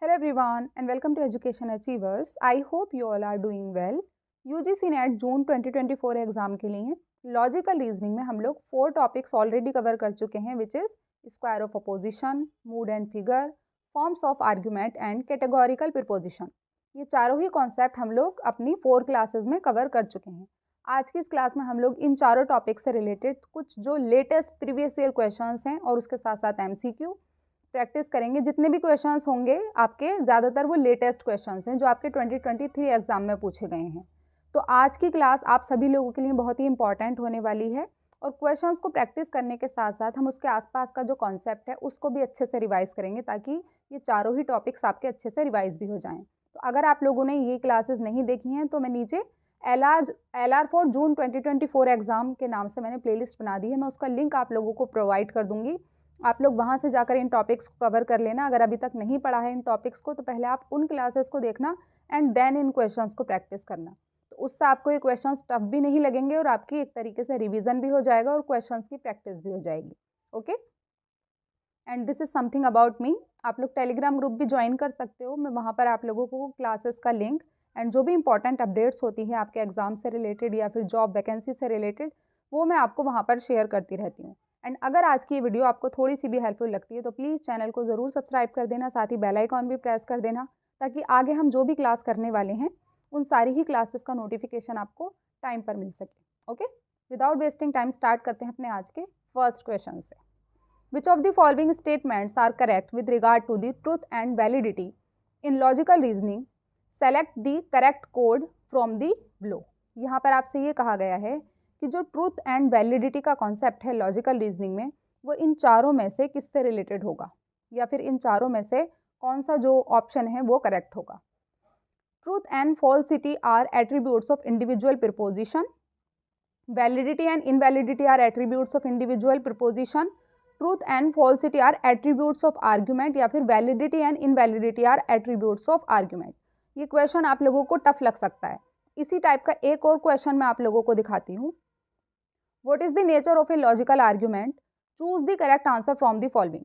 Hello everyone and welcome to Education Achievers. I hope you all are doing well. UGC net June 2024 exam के लिए logical reasoning में हम लोग 4 topics already cover कर चुके हैं, which is square of opposition, mood and figure, forms of argument and categorical preposition. ये चारों ही कॉन्सेप्ट हम लोग अपनी 4 क्लासेस में कवर कर चुके हैं। आज की इस क्लास में हम लोग इन चारों टॉपिक से रिलेटेड कुछ जो लेटेस्ट प्रीवियस ईयर क्वेश्चंस हैं और उसके साथ साथ MCQ प्रैक्टिस करेंगे। जितने भी क्वेश्चंस होंगे आपके ज़्यादातर वो लेटेस्ट क्वेश्चंस हैं जो आपके 2023 एग्जाम में पूछे गए हैं। तो आज की क्लास आप सभी लोगों के लिए बहुत ही इंपॉर्टेंट होने वाली है और क्वेश्चंस को प्रैक्टिस करने के साथ साथ हम उसके आसपास का जो कॉन्सेप्ट है उसको भी अच्छे से रिवाइज करेंगे, ताकि ये चारों ही टॉपिक्स आपके अच्छे से रिवाइज भी हो जाएं। तो अगर आप लोगों ने ये क्लासेस नहीं देखी हैं तो मैं नीचे LR फॉर जून 2024 एग्जाम के नाम से मैंने प्लेलिस्ट बना दी है, मैं उसका लिंक आप लोगों को प्रोवाइड कर दूंगी। आप लोग वहाँ से जाकर इन टॉपिक्स को कवर कर लेना। अगर अभी तक नहीं पढ़ा है इन टॉपिक्स को तो पहले आप उन क्लासेस को देखना एंड देन इन क्वेश्चंस को प्रैक्टिस करना। तो उससे आपको ये क्वेश्चंस टफ भी नहीं लगेंगे और आपकी एक तरीके से रिवीजन भी हो जाएगा और क्वेश्चंस की प्रैक्टिस भी हो जाएगी। Okay, and this is something about me. आप लोग टेलीग्राम ग्रुप भी ज्वाइन कर सकते हो। मैं वहाँ पर आप लोगों को क्लासेस का लिंक एंड जो भी इंपॉर्टेंट अपडेट्स होती हैं आपके एग्जाम से रिलेटेड या फिर जॉब वैकेंसी से रिलेटेड, वो मैं आपको वहाँ पर शेयर करती रहती हूँ। एंड अगर आज की वीडियो आपको थोड़ी सी भी हेल्पफुल लगती है तो प्लीज़ चैनल को ज़रूर सब्सक्राइब कर देना, साथ ही बेल आइकॉन भी प्रेस कर देना, ताकि आगे हम जो भी क्लास करने वाले हैं उन सारी ही क्लासेस का नोटिफिकेशन आपको टाइम पर मिल सके। Okay, without wasting time start करते हैं अपने आज के फर्स्ट क्वेश्चन से। Which of the following statements are correct with regard to the truth and validity in logical reasoning, select the correct code from the below. यहाँ पर आपसे ये कहा गया है कि जो ट्रूथ एंड वैलिडिटी का कॉन्सेप्ट है लॉजिकल रीजनिंग में, वो इन चारों में से किससे रिलेटेड होगा, या फिर इन चारों में से कौन सा जो ऑप्शन है वो करेक्ट होगा। Truth and falsity are attributes of individual preposition, validity and invalidity are attributes of individual preposition, truth and falsity are attributes of argument, या फिर validity and invalidity are attributes of argument. ये question आप लोगों को tough लग सकता है। इसी टाइप का एक और क्वेश्चन मैं आप लोगों को दिखाती हूँ। What is the nature of a logical argument? Choose the correct answer from the following.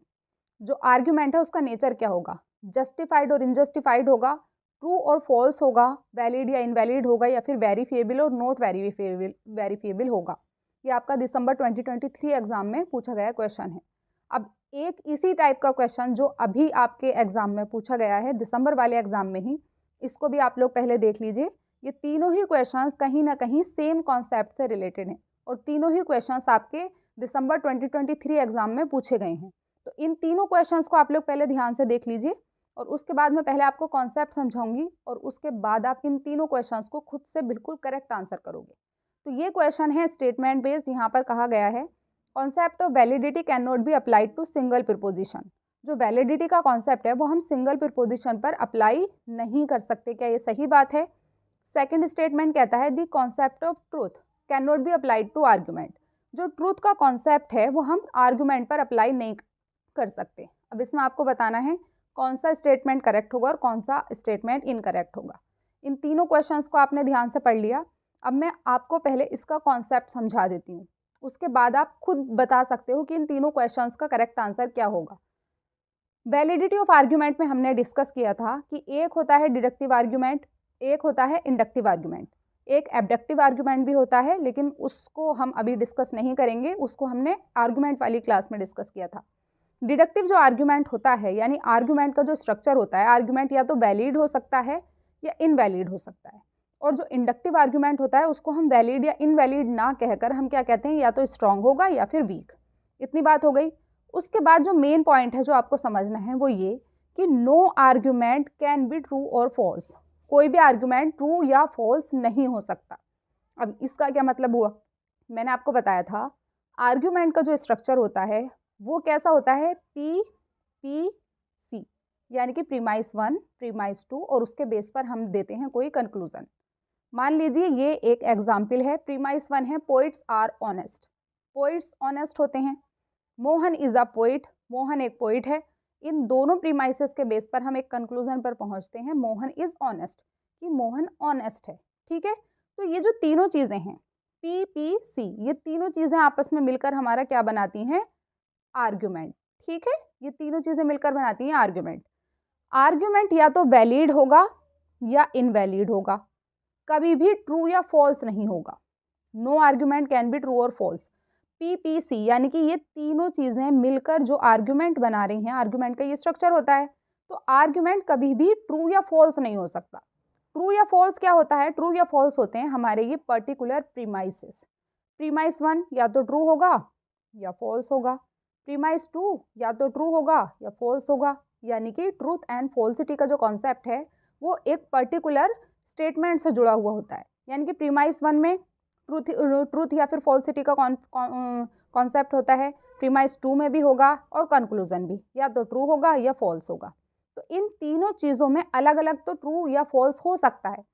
जो आर्ग्यूमेंट है उसका नेचर क्या होगा, जस्टिफाइड और इनजस्टिफाइड होगा, ट्रू और फॉल्स होगा, वैलिड या इनवैलिड होगा, या फिर वेरीफिएबल और नॉट वेरीफिएबल होगा। ये आपका दिसंबर 2023 एग्जाम में पूछा गया क्वेश्चन है। अब एक इसी टाइप का क्वेश्चन जो अभी आपके एग्जाम में पूछा गया है दिसंबर वाले एग्जाम में ही, इसको भी आप लोग पहले देख लीजिए। ये तीनों ही क्वेश्चंस कहीं ना कहीं सेम कॉन्सेप्ट से रिलेटेड हैं और तीनों ही क्वेश्चंस आपके दिसंबर 2023 एग्जाम में पूछे गए हैं। तो इन तीनों क्वेश्चंस को आप लोग पहले ध्यान से देख लीजिए और उसके बाद मैं पहले आपको कॉन्सेप्ट समझाऊंगी और उसके बाद आप इन तीनों क्वेश्चंस को खुद से बिल्कुल करेक्ट आंसर करोगे। तो ये क्वेश्चन है स्टेटमेंट बेस्ड। यहाँ पर कहा गया है concept of validity can not be applied to single proposition. जो वैलिडिटी का कॉन्सेप्ट है वो हम सिंगल प्रीपोजिशन पर अप्लाई नहीं कर सकते। क्या ये सही बात है? सेकेंड स्टेटमेंट कहता है the concept of truth can not be applied to argument. जो ट्रूथ का कॉन्सेप्ट है वो हम आर्ग्यूमेंट पर अप्लाई नहीं कर सकते। अब इसमें आपको बताना है कौन सा स्टेटमेंट करेक्ट होगा और कौन सा स्टेटमेंट इनकरेक्ट होगा। इन तीनों क्वेश्चंस को आपने ध्यान से पढ़ लिया। अब मैं आपको पहले इसका कॉन्सेप्ट समझा देती हूँ, उसके बाद आप खुद बता सकते हो कि इन तीनों क्वेश्चंस का करेक्ट आंसर क्या होगा। वैलिडिटी ऑफ आर्ग्यूमेंट में हमने डिस्कस किया था कि एक होता है डिडक्टिव आर्ग्यूमेंट, एक होता है इंडक्टिव आर्ग्यूमेंट, एक एब्डक्टिव आर्ग्यूमेंट भी होता है, लेकिन उसको हम अभी डिस्कस नहीं करेंगे, उसको हमने आर्ग्यूमेंट वाली क्लास में डिस्कस किया था। डिडक्टिव जो आर्ग्यूमेंट होता है, यानी आर्ग्यूमेंट का जो स्ट्रक्चर होता है, आर्ग्यूमेंट या तो वैलिड हो सकता है या इनवैलिड हो सकता है। और जो इंडक्टिव आर्ग्यूमेंट होता है उसको हम वैलिड या इनवैलिड ना कहकर हम क्या कहते हैं, या तो स्ट्रॉन्ग होगा या फिर वीक। इतनी बात हो गई। उसके बाद जो मेन पॉइंट है जो आपको समझना है वो ये कि no argument can be true और फॉल्स। कोई भी आर्ग्यूमेंट ट्रू या फॉल्स नहीं हो सकता। अब इसका क्या मतलब हुआ? मैंने आपको बताया था आर्ग्यूमेंट का जो स्ट्रक्चर होता है वो कैसा होता है, PPC, यानी कि प्रीमाइस 1, प्रीमाइस 2 और उसके बेस पर हम देते हैं कोई कंक्लूजन। मान लीजिए ये एक एग्जाम्पल है। प्रीमाइस 1 है poets are honest. Poets honest होते हैं। Mohan is a poet, Mohan एक पोइट है। इन दोनों प्रीमाइसेस के बेस पर हम एक कंक्लूजन पर पहुंचते हैं, मोहन इज ऑनेस्ट, कि मोहन ऑनेस्ट है। ठीक है, तो ये जो तीनों चीजें हैं PPC, ये तीनों चीजें आपस में मिलकर हमारा क्या बनाती हैं, आर्ग्यूमेंट। ठीक है, ये तीनों चीजें मिलकर बनाती हैं आर्ग्यूमेंट। आर्ग्यूमेंट या तो वैलिड होगा या इनवैलिड होगा, कभी भी ट्रू या फॉल्स नहीं होगा। No argument can be true और फॉल्स। पीपीसी यानी कि ये तीनों चीज़ें मिलकर जो आर्ग्यूमेंट बना रही हैं, आर्ग्यूमेंट का ये स्ट्रक्चर होता है। तो आर्ग्यूमेंट कभी भी ट्रू या फॉल्स नहीं हो सकता। ट्रू या फॉल्स क्या होता है? ट्रू या फॉल्स होते हैं हमारे ये पर्टिकुलर प्रीमाइसेस। प्रीमाइस 1 या तो ट्रू होगा या फॉल्स होगा, प्रीमाइस 2 या तो ट्रू होगा या फॉल्स होगा। यानी कि ट्रूथ एंड फॉल्सिटी का जो कॉन्सेप्ट है वो एक पर्टिकुलर स्टेटमेंट से जुड़ा हुआ होता है। यानी कि प्रीमाइस 1 में ट्रूथ या फिर फॉल्सिटी का कॉन्सेप्ट होता है, प्रीमाइस 2 में भी होगा और कंक्लूजन भी या तो ट्रू होगा या फॉल्स होगा। तो इन तीनों चीज़ों में अलग अलग तो ट्रू या फॉल्स हो सकता है,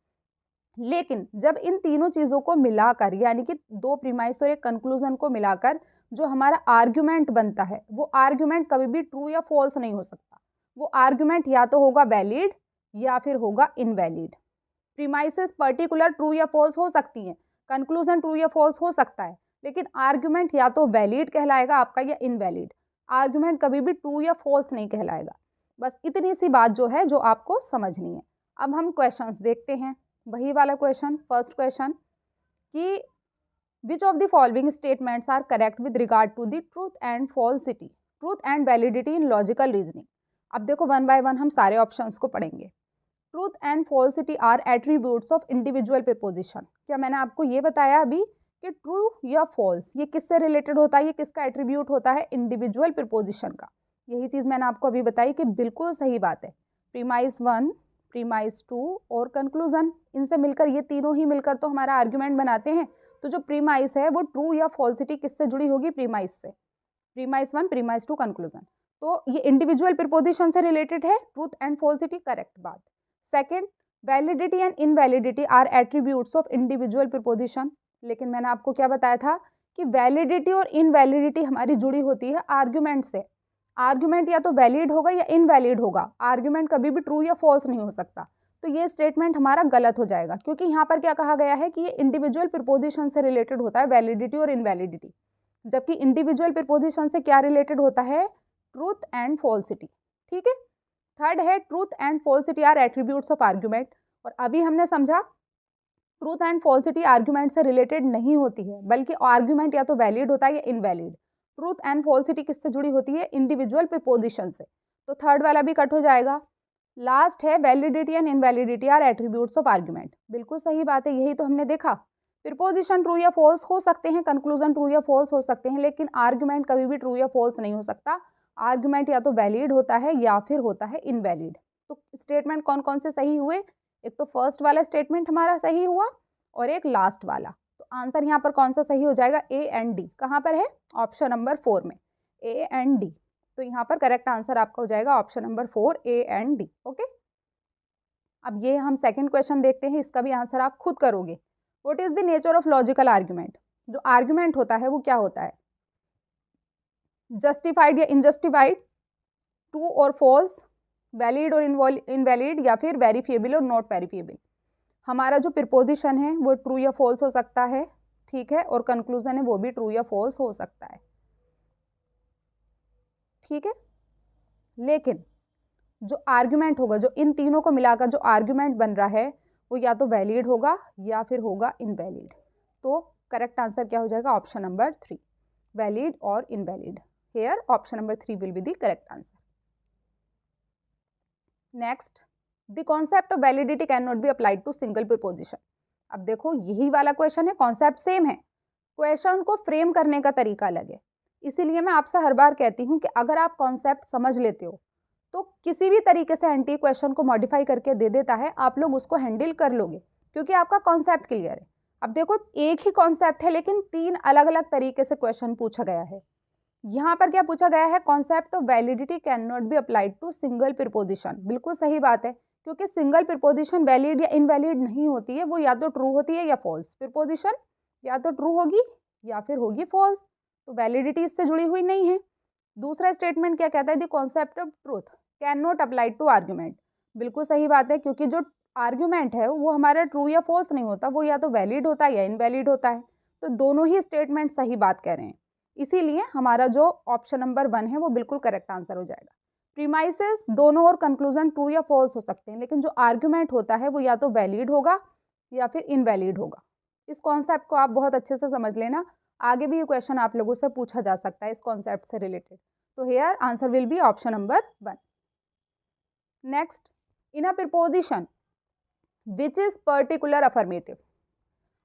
लेकिन जब इन तीनों चीज़ों को मिलाकर यानी कि दो प्रीमाइस और एक कंक्लूजन को मिलाकर जो हमारा आर्ग्यूमेंट बनता है, वो आर्ग्यूमेंट कभी भी ट्रू या फॉल्स नहीं हो सकता। वो आर्ग्यूमेंट या तो होगा वैलिड या फिर होगा इनवैलिड। प्रीमाइसेस पर्टिकुलर ट्रू या फॉल्स हो सकती हैं, कंक्लूजन ट्रू या फॉल्स हो सकता है, लेकिन आर्ग्यूमेंट या तो वैलिड कहलाएगा आपका या इनवैलिड। आर्ग्यूमेंट कभी भी ट्रू या फॉल्स नहीं कहलाएगा। बस इतनी सी बात जो है जो आपको समझनी है। अब हम क्वेश्चंस देखते हैं, वही वाला क्वेश्चन, फर्स्ट क्वेश्चन कि which of the following statements are correct with regard to the truth and falsity, truth and validity in logical reasoning. अब देखो वन बाय वन हम सारे ऑप्शंस को पढ़ेंगे। Truth and falsity are attributes of individual proposition. क्या मैंने आपको ये बताया अभी कि ट्रू या फॉल्स ये किससे रिलेटेड होता है, ये किसका एट्रीब्यूट होता है? इंडिविजुअल प्रीपोजिशन का। यही चीज़ मैंने आपको अभी बताई कि बिल्कुल सही बात है। प्रीमाइस 1, प्रीमाइस 2 और कंक्लूजन, इनसे मिलकर ये तीनों ही मिलकर तो हमारा आर्ग्यूमेंट बनाते हैं। तो जो प्रीमाइस है वो ट्रू या फॉल्सिटी किससे जुड़ी होगी? प्रीमाइस से। प्रीमाइस 1, प्रीमाइस 2, कंक्लूजन, तो ये इंडिविजुअल प्रीपोजिशन से रिलेटेड है। ट्रूथ एंड फॉल्सिटी, करेक्ट बात। Second, validity and invalidity are attributes of individual preposition. लेकिन मैंने आपको क्या बताया था कि वैलिडिटी और इनवैलिडिटी हमारी जुड़ी होती है आर्ग्यूमेंट से। आर्ग्यूमेंट या तो वैलिड होगा या इनवैलिड होगा, आर्ग्यूमेंट कभी भी ट्रू या फॉल्स नहीं हो सकता। तो ये स्टेटमेंट हमारा गलत हो जाएगा, क्योंकि यहाँ पर क्या कहा गया है कि ये इंडिविजुअल प्रीपोजिशन से रिलेटेड होता है, वैलिडिटी और इनवैलिडिटी, जबकि इंडिविजुअल प्रीपोजिशन से क्या रिलेटेड होता है? Truth and falsity. ठीक है। थर्ड है truth and falsity are attributes of argument. और अभी हमने समझा ट्रूथ एंड फॉल्सिटी आर्ग्यूमेंट से रिलेटेड नहीं होती है, बल्कि आर्ग्यूमेंट या तो वैलिड होता है या इनवैलिड। ट्रूथ एंड फॉल्सिटी किससे जुड़ी होती है? इंडिविजुअल प्रीपोजिशन से। तो थर्ड वाला भी कट हो जाएगा। लास्ट है validity and invalidity are attributes of argument. बिल्कुल सही बात है, यही तो हमने देखा। प्रीपोजिशन ट्रू या फॉल्स हो सकते हैं, कंक्लूजन ट्रू या फॉल्स हो सकते हैं, लेकिन आर्ग्यूमेंट कभी भी ट्रू या फॉल्स नहीं हो सकता। आर्ग्यूमेंट या तो वैलिड होता है या फिर होता है इनवैलिड। तो स्टेटमेंट कौन कौन से सही हुए? एक तो फर्स्ट वाला स्टेटमेंट हमारा सही हुआ और एक लास्ट वाला। तो आंसर यहाँ पर कौन सा सही हो जाएगा? A and D. कहाँ पर है? ऑप्शन नंबर 4 में, ए एंड डी। तो यहाँ पर करेक्ट आंसर आपका हो जाएगा option number 4, A and D. Okay. अब ये हम सेकंड क्वेश्चन देखते हैं, इसका भी आंसर आप खुद करोगे। What is the nature of logical argument? जो आर्ग्यूमेंट होता है वो क्या होता है? जस्टिफाइड या इनजस्टिफाइड, ट्रू और फॉल्स, वैलिड और इनवैलिड, या फिर वेरीफिएबल और नॉट वेरीफिएबल। हमारा जो प्रीपोजिशन है वो ट्रू या फॉल्स हो सकता है, ठीक है, और कंक्लूजन है वो भी ट्रू या फॉल्स हो सकता है, ठीक है। लेकिन जो आर्ग्यूमेंट होगा, जो इन तीनों को मिलाकर जो आर्ग्यूमेंट बन रहा है वो या तो वैलिड होगा या फिर होगा इनवैलिड। तो करेक्ट आंसर क्या हो जाएगा? ऑप्शन नंबर 3, वैलिड और invalid. Here option number 3 will be the correct answer. Next, the concept of validity can not be applied to single proposition. अब देखो यही वाला क्वेश्चन है, कॉन्सेप्ट सेम है, क्वेश्चन को फ्रेम करने का तरीका अलग है। इसीलिए मैं आपसे हर बार कहती हूँ कि अगर आप कॉन्सेप्ट समझ लेते हो तो किसी भी तरीके से एंटी क्वेश्चन को मॉडिफाई करके दे देता है, आप लोग उसको हैंडल कर लोगे, क्योंकि आपका कॉन्सेप्ट क्लियर है। अब देखो एक ही कॉन्सेप्ट है लेकिन 3 अलग अलग तरीके से क्वेश्चन पूछा गया है। यहाँ पर क्या पूछा गया है? Concept of validity can not be applied to single proposition. बिल्कुल सही बात है, क्योंकि सिंगल प्रीपोजिशन वैलिड या इनवैलिड नहीं होती है, वो या तो ट्रू होती है या फॉल्स। प्रीपोजिशन या तो ट्रू होगी या फिर होगी फॉल्स, तो वैलिडिटी इससे जुड़ी हुई नहीं है। दूसरा स्टेटमेंट क्या कहता है? The concept of truth can not applied to argument. बिल्कुल सही बात है, क्योंकि जो आर्ग्यूमेंट है वो हमारा ट्रू या फॉल्स नहीं होता, वो या तो वैलिड होता है या इनवैलिड होता है। तो दोनों ही स्टेटमेंट सही बात कह रहे हैं, इसीलिए हमारा जो ऑप्शन नंबर 1 है वो बिल्कुल करेक्ट आंसर हो जाएगा। प्रीमाइसेस दोनों और कंक्लूजन ट्रू या फॉल्स हो सकते हैं, लेकिन जो आर्ग्यूमेंट होता है वो या तो वैलिड होगा या फिर इनवैलिड होगा। इस कॉन्सेप्ट को आप बहुत अच्छे से समझ लेना, आगे भी ये क्वेश्चन आप लोगों से पूछा जा सकता है इस कॉन्सेप्ट से रिलेटेड। तो here answer will be option number 1। Next, in a preposition which is particular affirmative.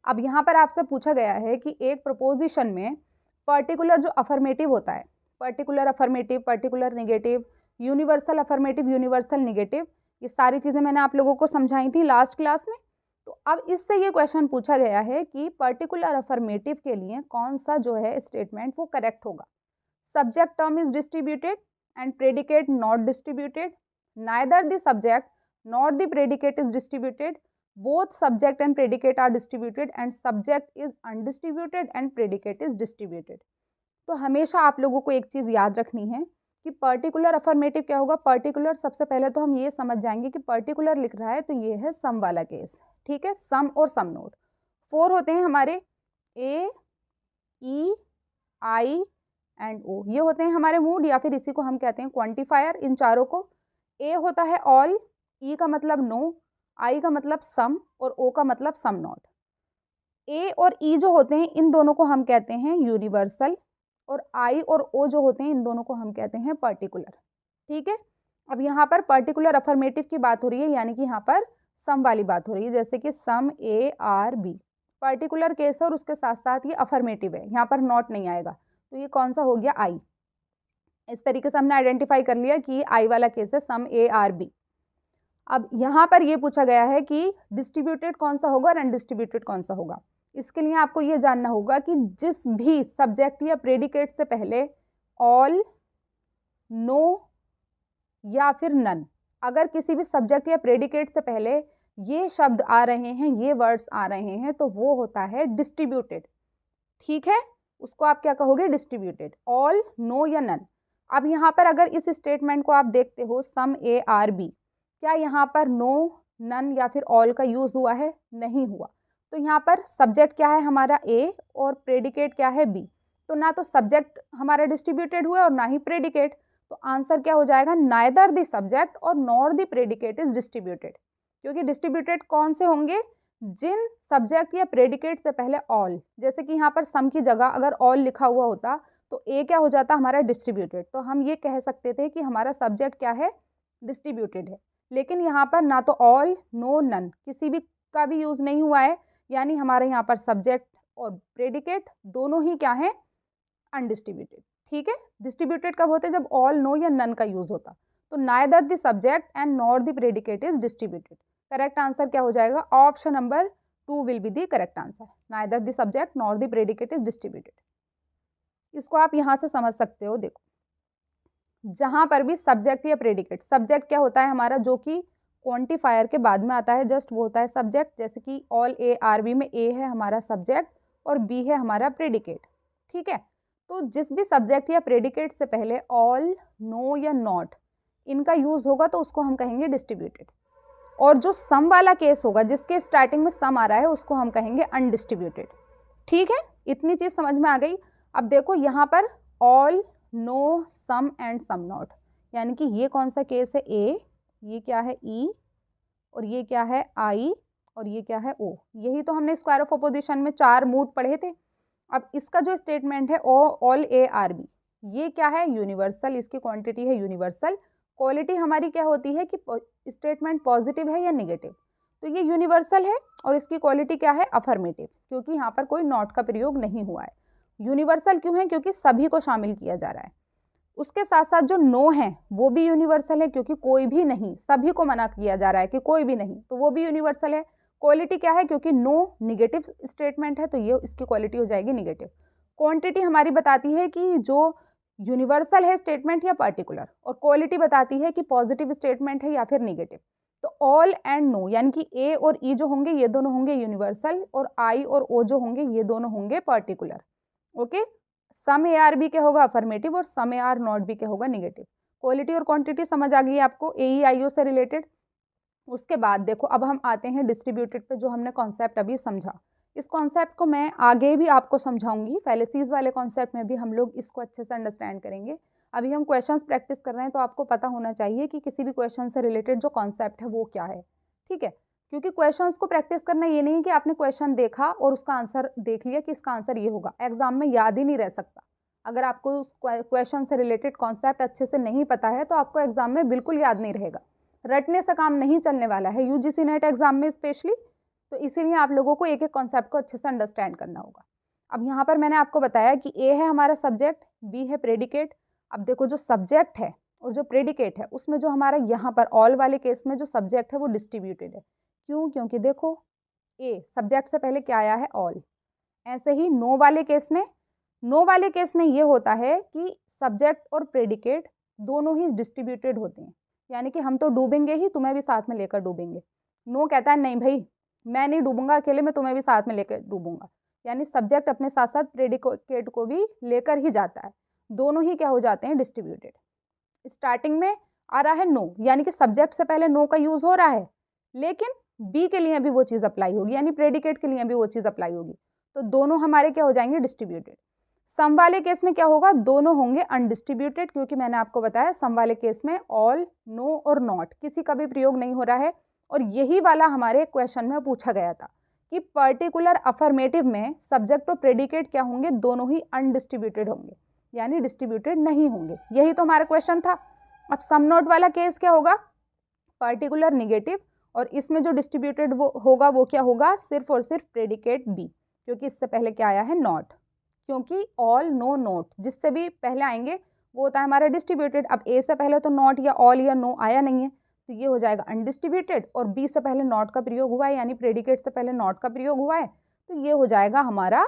अब यहाँ पर आपसे पूछा गया है कि एक प्रपोजिशन में पर्टिकुलर जो अफर्मेटिव होता है, particular affirmative, particular negative, universal affirmative, universal negative, ये सारी चीज़ें मैंने आप लोगों को समझाई थी लास्ट क्लास में। तो अब इससे ये क्वेश्चन पूछा गया है कि पर्टिकुलर अफर्मेटिव के लिए कौन सा जो है स्टेटमेंट वो करेक्ट होगा। Subject term is distributed and predicate not distributed, neither the subject not the predicate is distributed, both subject and predicate are distributed and subject is undistributed and predicate is distributed। तो हमेशा आप लोगों को एक चीज़ याद रखनी है कि पर्टिकुलर अफर्मेटिव क्या होगा। पर्टिकुलर सबसे पहले तो हम ये समझ जाएंगे कि पर्टिकुलर लिख रहा है तो ये है सम वाला केस, ठीक है, सम और सम नोट। 4 होते हैं हमारे, ए, ई, आई एंड ओ, ये होते हैं हमारे मूड या फिर इसी को हम कहते हैं क्वांटिफायर। इन चारों को, ए होता है ऑल, ई का मतलब नो, आई का मतलब सम और ओ का मतलब सम नॉट। ए और ई जो होते हैं इन दोनों को हम कहते हैं यूनिवर्सल, और आई और ओ जो होते हैं इन दोनों को हम कहते हैं पर्टिकुलर, ठीक है। अब यहाँ पर पर्टिकुलर अफर्मेटिव की बात हो रही है, यानी कि यहाँ पर सम वाली बात हो रही है, जैसे कि some A are B particular case है और उसके साथ साथ ये अफर्मेटिव है, यहाँ पर नॉट नहीं आएगा, तो ये कौन सा हो गया, आई। इस तरीके से हमने आइडेंटिफाई कर लिया कि आई वाला केस है सम ए आर बी। अब यहाँ पर ये पूछा गया है कि डिस्ट्रीब्यूटेड कौन सा होगा और अनडिस्ट्रीब्यूटेड कौन सा होगा। इसके लिए आपको ये जानना होगा कि जिस भी सब्जेक्ट या प्रेडिकेट से पहले ऑल, नो या फिर नन, अगर किसी भी सब्जेक्ट या प्रेडिकेट से पहले ये शब्द आ रहे हैं, ये वर्ड्स आ रहे हैं, तो वो होता है डिस्ट्रीब्यूटेड, ठीक है, उसको आप क्या कहोगे, डिस्ट्रीब्यूटेड, ऑल, नो या नन। अब यहाँ पर अगर इस स्टेटमेंट को आप देखते हो सम ए आर बी, क्या यहाँ पर नो, नन या फिर ऑल का यूज़ हुआ है, नहीं हुआ। तो यहाँ पर सब्जेक्ट क्या है हमारा ए और प्रेडिकेट क्या है बी, तो ना तो सब्जेक्ट हमारा डिस्ट्रीब्यूटेड हुआ और ना ही प्रेडिकेट, तो आंसर क्या हो जाएगा, नाइदर द सब्जेक्ट और nor the predicate is distributed. क्योंकि डिस्ट्रीब्यूटेड कौन से होंगे, जिन सब्जेक्ट या प्रेडिकेट से पहले ऑल, जैसे कि यहाँ पर सम की जगह अगर ऑल लिखा हुआ होता तो ए क्या हो जाता हमारा, डिस्ट्रीब्यूटेड, तो हम ये कह सकते थे कि हमारा सब्जेक्ट क्या है, डिस्ट्रीब्यूटेड है। लेकिन यहाँ पर ना तो ऑल, नो, नन किसी भी का भी यूज़ नहीं हुआ है, यानी हमारे यहाँ पर सब्जेक्ट और प्रेडिकेट दोनों ही क्या हैं, अनडिस्ट्रीब्यूटेड, ठीक है। डिस्ट्रीब्यूटेड कब होते हैं, जब ऑल, नो या नन का यूज़ होता। तो neither the subject and nor the predicate is distributed. Correct answer क्या हो जाएगा, option number 2 will be the correct answer, neither the subject nor the predicate is distributed. इसको आप यहाँ से समझ सकते हो, देखो जहाँ पर भी सब्जेक्ट या प्रेडिकेट, सब्जेक्ट क्या होता है हमारा, जो कि क्वांटिफायर के बाद में आता है, जस्ट वो होता है सब्जेक्ट। जैसे कि ऑल ए आर बी में ए है हमारा सब्जेक्ट और बी है हमारा प्रेडिकेट, ठीक है। तो जिस भी सब्जेक्ट या प्रेडिकेट से पहले ऑल, नो या नॉट इनका यूज़ होगा तो उसको हम कहेंगे डिस्ट्रीब्यूटेड, और जो सम वाला केस होगा जिसके स्टार्टिंग में सम आ रहा है उसको हम कहेंगे अनडिस्ट्रीब्यूटेड, ठीक है। इतनी चीज़ समझ में आ गई। अब देखो यहाँ पर all, no, some and some not, यानी कि ये कौन सा केस है, ए, ये क्या है ई, और ये क्या है आई, और ये क्या है ओ। यही तो हमने स्क्वायर ऑफ अपोजिशन में 4 मूड पढ़े थे। अब इसका जो स्टेटमेंट है ऑल ए आर बी, ये क्या है, यूनिवर्सल, इसकी क्वांटिटी है यूनिवर्सल। क्वालिटी हमारी क्या होती है कि स्टेटमेंट पॉजिटिव है या नेगेटिव, तो ये यूनिवर्सल है, और इसकी क्वालिटी क्या है, अफर्मेटिव, क्योंकि यहाँ पर कोई नॉट का प्रयोग नहीं हुआ है। यूनिवर्सल क्यों है, क्योंकि सभी को शामिल किया जा रहा है। उसके साथ साथ जो नो है वो भी यूनिवर्सल है, क्योंकि कोई भी नहीं, सभी को मना किया जा रहा है कि कोई भी नहीं, तो वो भी यूनिवर्सल है। क्वालिटी क्या है, क्योंकि नो निगेटिव स्टेटमेंट है तो ये इसकी क्वालिटी हो जाएगी निगेटिव। क्वांटिटी हमारी बताती है कि जो यूनिवर्सल है स्टेटमेंट या पर्टिकुलर, और क्वालिटी बताती है कि पॉजिटिव स्टेटमेंट है या फिर निगेटिव। तो ऑल एंड नो, यानी कि ए और ई जो होंगे ये दोनों होंगे यूनिवर्सल, और आई और ओ जो होंगे ये दोनों होंगे particular, okay. Some A are B क्या होगा, अफर्मेटिव, और some A are not B क्या होगा, निगेटिव। क्वालिटी और क्वांटिटी समझ आ गई है आपको ए ई आई ओ से रिलेटेड। उसके बाद देखो अब हम आते हैं डिस्ट्रीब्यूटेड पे, जो हमने कॉन्सेप्ट अभी समझा। इस कॉन्सेप्ट को मैं आगे भी आपको समझाऊंगी, फैलेसीज वाले कॉन्सेप्ट में भी हम लोग इसको अच्छे से अंडरस्टैंड करेंगे। अभी हम क्वेश्चंस प्रैक्टिस कर रहे हैं तो आपको पता होना चाहिए कि किसी भी क्वेश्चन से रिलेटेड जो कॉन्सेप्ट है वो क्या है, ठीक है? क्योंकि क्वेश्चंस को प्रैक्टिस करना ये नहीं है कि आपने क्वेश्चन देखा और उसका आंसर देख लिया कि इसका आंसर ये होगा, एग्जाम में याद ही नहीं रह सकता। अगर आपको उस क्वेश्चन से रिलेटेड कॉन्सेप्ट अच्छे से नहीं पता है तो आपको एग्जाम में बिल्कुल याद नहीं रहेगा। रटने से काम नहीं चलने वाला है यूजीसी नेट एग्जाम में स्पेशली, तो इसीलिए आप लोगों को एक एक कॉन्सेप्ट को अच्छे से अंडरस्टैंड करना होगा। अब यहाँ पर मैंने आपको बताया कि ए है हमारा सब्जेक्ट, बी है प्रेडिकेट। अब देखो जो सब्जेक्ट है और जो प्रेडिकेट है उसमें जो हमारा यहाँ पर ऑल वाले केस में जो सब्जेक्ट है वो डिस्ट्रीब्यूटेड है। क्यों? क्योंकि देखो ए सब्जेक्ट से पहले क्या आया है? ऑल। ऐसे ही नो वाले केस में ये होता है कि सब्जेक्ट और प्रेडिकेट दोनों ही डिस्ट्रीब्यूटेड होते हैं, यानी कि हम तो डूबेंगे ही, तुम्हें भी साथ में लेकर डूबेंगे। नो कहता है नहीं भाई मैं नहीं डूबूंगा अकेले, मैं तुम्हें भी साथ में लेकर डूबूंगा, यानी सब्जेक्ट अपने साथ साथ प्रेडिकेट को भी लेकर ही जाता है। दोनों ही क्या हो जाते हैं? डिस्ट्रीब्यूटेड। स्टार्टिंग में आ रहा है नो, यानी कि सब्जेक्ट से पहले नो का यूज हो रहा है, लेकिन बी के लिए भी वो चीज अप्लाई होगी, यानी प्रेडिकेट के लिए भी वो चीज अप्लाई होगी, तो दोनों हमारे क्या हो जाएंगे? डिस्ट्रीब्यूटेड। सम वाले केस में क्या होगा? दोनों होंगे अनडिस्ट्रीब्यूटेड, क्योंकि मैंने आपको बताया सम वाले केस में ऑल, नो और नॉट किसी का भी प्रयोग नहीं हो रहा है। और यही वाला हमारे क्वेश्चन में पूछा गया था कि पर्टिकुलर अफर्मेटिव में सब्जेक्ट और प्रेडिकेट क्या होंगे? दोनों ही अनडिस्ट्रीब्यूटेड होंगे, यानी डिस्ट्रीब्यूटेड नहीं होंगे। यही तो हमारा क्वेश्चन था। अब सम नॉट वाला केस क्या होगा? पर्टिकुलर निगेटिव, और इसमें जो डिस्ट्रीब्यूटेड वो होगा वो क्या होगा? सिर्फ और सिर्फ प्रेडिकेट बी, क्योंकि इससे पहले क्या आया है? नॉट। क्योंकि ऑल, नो, नोट जिससे भी पहले आएंगे वो होता है हमारा डिस्ट्रीब्यूटेड। अब ए से पहले तो नॉट या ऑल या नो आया नहीं है, तो ये हो जाएगा अनडिस्ट्रीब्यूटेड, और बी से पहले नॉट का प्रयोग हुआ है, यानी प्रेडिकेट से पहले नॉट का प्रयोग हुआ है, तो ये हो जाएगा हमारा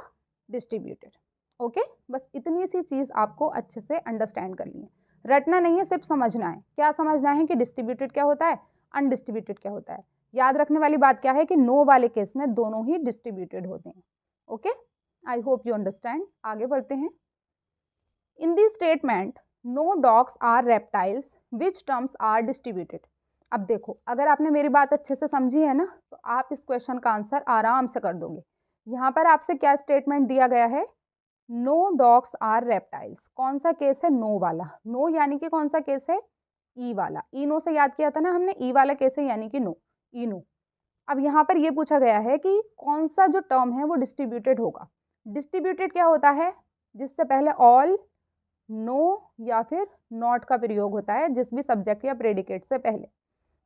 डिस्ट्रीब्यूटेड। ओके, बस इतनी सी चीज़ आपको अच्छे से अंडरस्टैंड करनी है, रटना नहीं है, सिर्फ समझना है। क्या समझना है? कि डिस्ट्रीब्यूटेड क्या होता है, अनडिस्ट्रीब्यूटेड क्या होता है। याद रखने वाली बात क्या है कि नो वाले केस में दोनों ही डिस्ट्रीब्यूटेड होते हैं। Okay, I hope you understand. आगे बढ़ते हैं। In the statement no dogs are reptiles which terms are distributed. अब देखो, अगर आपने मेरी बात अच्छे से समझी है ना, तो आप इस क्वेश्चन का आंसर आराम से कर दोगे। यहाँ पर आपसे क्या स्टेटमेंट दिया गया है? No dogs are reptiles. कौन सा केस है? नो वाला। नो यानी कि कौन सा केस है? ई वाला। ई नो से याद किया था ना हमने, ई वाला केस है यानी कि नो, ई नो। अब यहाँ पर ये पूछा गया है कि कौन सा जो टर्म है वो डिस्ट्रीब्यूटेड होगा। डिस्ट्रीब्यूटेड क्या होता है? जिससे पहले ऑल, नो या फिर नॉट का प्रयोग होता है, जिस भी सब्जेक्ट या प्रेडिकेट से पहले।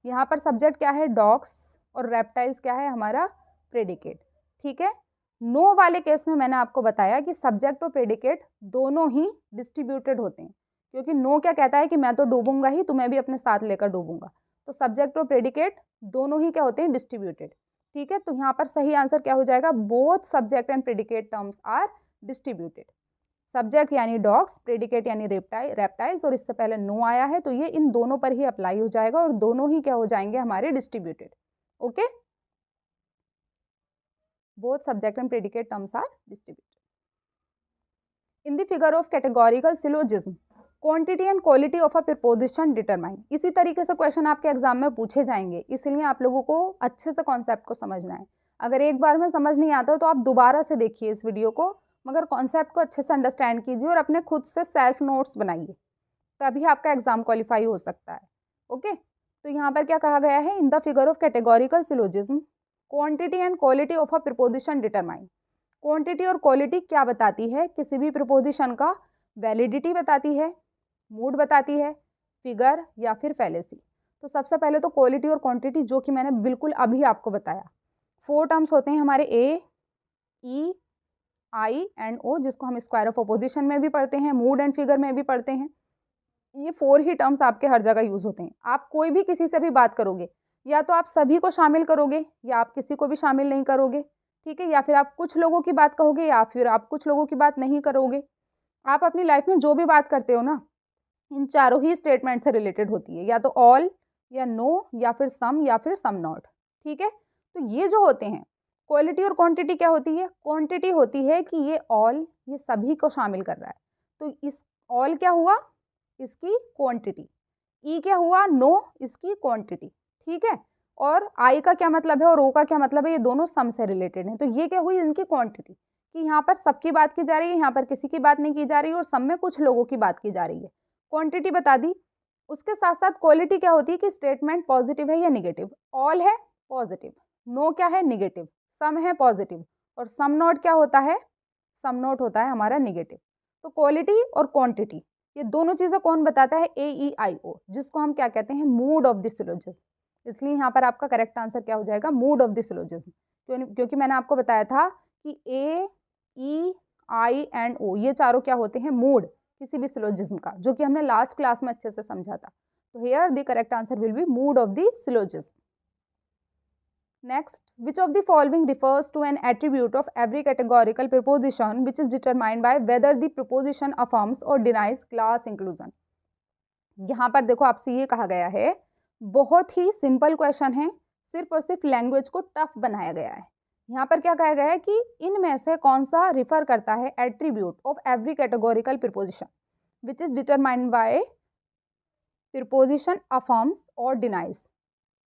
यहाँ पर सब्जेक्ट क्या है? डॉग्स, और रेप्टाइल्स क्या है? हमारा प्रेडिकेट। ठीक है। नो वाले केस में मैंने आपको बताया कि सब्जेक्ट और प्रेडिकेट दोनों ही डिस्ट्रीब्यूटेड होते हैं, क्योंकि नो क्या कहता है कि मैं तो डूबूंगा ही, तुम्हें भी अपने साथ लेकर डूबूंगा, तो सब्जेक्ट और प्रेडिकेट दोनों ही क्या होते हैं? डिस्ट्रीब्यूटेड। ठीक है, तो यहाँ पर सही आंसर क्या हो जाएगा? Both subject and predicate terms are distributed. Subject यानी डॉग्स, प्रेडिकेट यानी रेप्टाइल्स, और इससे पहले नो आया है, तो ये इन दोनों पर ही अप्लाई हो जाएगा और दोनों ही क्या हो जाएंगे? हमारे distributed. Okay, both subject and predicate terms are distributed. In the figure of categorical syllogism quantity and quality of a proposition determine. इसी तरीके से क्वेश्चन आपके एग्जाम में पूछे जाएंगे, इसलिए आप लोगों को अच्छे से कॉन्सेप्ट को समझना है। अगर एक बार में समझ नहीं आता तो आप दोबारा से देखिए इस वीडियो को, मगर कॉन्सेप्ट को अच्छे से अंडरस्टैंड कीजिए और अपने खुद से सेल्फ नोट्स बनाइए, तभी आपका एग्जाम क्वालिफाई हो सकता है। ओके, तो यहाँ पर क्या कहा गया है? इन the figure of categorical syllogism quantity and quality of a proposition determine. Quantity और क्वालिटी क्या बताती है? किसी भी प्रीपोजिशन का वैलिडिटी बताती है, मूड बताती है, फिगर या फिर फैलेसी। तो सबसे पहले तो क्वालिटी और क्वांटिटी, जो कि मैंने बिल्कुल अभी आपको बताया। 4 टर्म्स होते हैं हमारे, ए, ई, आई एंड ओ, जिसको हम स्क्वायर ऑफ अपोजिशन में भी पढ़ते हैं, मूड एंड फिगर में भी पढ़ते हैं। ये 4 ही टर्म्स आपके हर जगह यूज होते हैं। आप कोई भी किसी से भी बात करोगे, या तो आप सभी को शामिल करोगे या आप किसी को भी शामिल नहीं करोगे। ठीक है, या फिर आप कुछ लोगों की बात कहोगे या फिर आप कुछ लोगों की बात नहीं करोगे। आप अपनी लाइफ में जो भी बात करते हो ना, इन चारों ही स्टेटमेंट से रिलेटेड होती है, या तो ऑल या नो या फिर सम या फिर सम नॉट। ठीक है, तो ये जो होते हैं क्वालिटी और क्वांटिटी क्या होती है? क्वांटिटी होती है कि ये ऑल, ये सभी को शामिल कर रहा है, तो इस ऑल क्या हुआ? इसकी क्वांटिटी। ई क्या हुआ? नो, इसकी क्वांटिटी। ठीक है, और आई का क्या मतलब है और ओ का क्या मतलब है? ये दोनों सम से रिलेटेड हैं, तो ये क्या हुई? इनकी क्वांटिटी, कि यहाँ पर सबकी बात की जा रही है, यहाँ पर किसी की बात नहीं की जा रही है, और सम में कुछ लोगों की बात की जा रही है। क्वांटिटी बता दी। उसके साथ साथ क्वालिटी क्या होती है कि स्टेटमेंट पॉजिटिव है या निगेटिव। ऑल है पॉजिटिव, नो क्या है निगेटिव, सम है पॉजिटिव, और सम नॉट क्या होता है, सम नॉट होता है हमारा निगेटिव। तो क्वालिटी और क्वांटिटी ये दोनों चीजें कौन बताता है, AEIO, जिसको हम क्या कहते हैं, मूड ऑफ द सिलोजिज्म। इसलिए यहाँ पर आपका करेक्ट आंसर क्या हो जाएगा, मूड ऑफ द सिलोजिज्म, क्योंकि मैंने आपको बताया था कि AEI&O ये चारों क्या होते हैं, मूड किसी भी सिलोजिज्म का, जो कि हमने लास्ट क्लास में अच्छे से समझा था। तो here the correct answer will B mood of the syllogism. Next, which of the following refers to an attribute of every categorical preposition which is determined by whether the preposition affirms or denies class inclusion? यहाँ पर देखो आपसे ये कहा गया है, बहुत ही simple question है, सिर्फ और सिर्फ लैंग्वेज को टफ बनाया गया है। यहाँ पर क्या कहा गया है कि इनमें से कौन सा रिफर करता है attribute of every categorical preposition which is determined by preposition affirms और डिनाइज।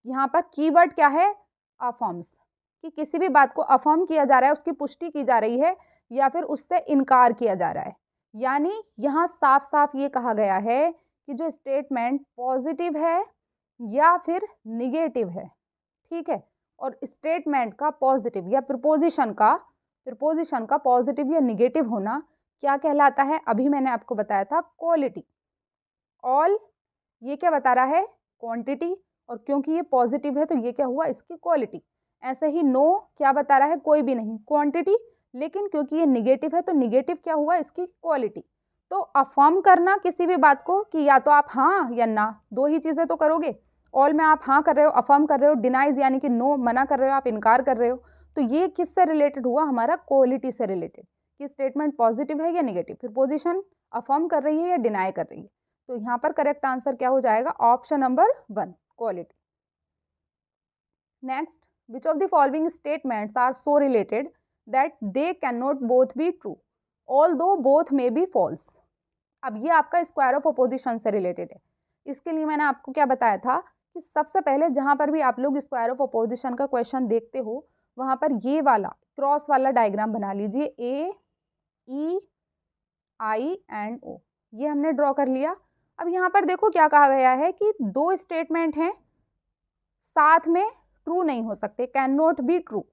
यहाँ पर कीवर्ड क्या है, अफर्म्स, कि किसी भी बात को अफर्म किया जा रहा है, उसकी पुष्टि की जा रही है या फिर उससे इनकार किया जा रहा है। यानी यहाँ साफ साफ ये कहा गया है कि जो स्टेटमेंट पॉजिटिव है या फिर निगेटिव है, ठीक है, और स्टेटमेंट का पॉजिटिव या प्रीपोजिशन का पॉजिटिव या निगेटिव होना क्या कहलाता है, अभी मैंने आपको बताया था क्वालिटी। ऑल ये क्या बता रहा है, क्वांटिटी, और क्योंकि ये पॉजिटिव है तो ये क्या हुआ, इसकी क्वालिटी। ऐसे ही नो क्या बता रहा है, कोई भी नहीं, क्वांटिटी, लेकिन क्योंकि ये निगेटिव है तो निगेटिव क्या हुआ, इसकी क्वालिटी। तो अफर्म करना किसी भी बात को कि या तो आप हाँ या ना, दो ही चीज़ें तो करोगे। ऑल में आप हाँ कर रहे हो, अफर्म कर रहे हो, डिनाइज यानी कि नो मना कर रहे हो, आप इनकार कर रहे हो। तो ये किससे रिलेटेड हुआ, हमारा क्वालिटी से रिलेटेड, कि स्टेटमेंट पॉजिटिव है या निगेटिव, फिर पोजिशन अफर्म कर रही है या डिनाई कर रही है। तो यहाँ पर करेक्ट आंसर क्या हो जाएगा, option number 1 quality. Next, which of the following statements are so related that they can not both be true although both may be false. अब ये आपका स्क्वायर ऑफ अपोजिशन से रिलेटेड है। इसके लिए मैंने आपको क्या बताया था कि सबसे पहले जहाँ पर भी आप लोग स्क्वायर ऑफ अपोजिशन का क्वेश्चन देखते हो, वहाँ पर ये वाला क्रॉस वाला डायग्राम बना लीजिए, AEI&O, ये हमने ड्रॉ कर लिया। अब यहाँ पर देखो क्या कहा गया है कि दो स्टेटमेंट हैं, साथ में ट्रू नहीं हो सकते, can not be true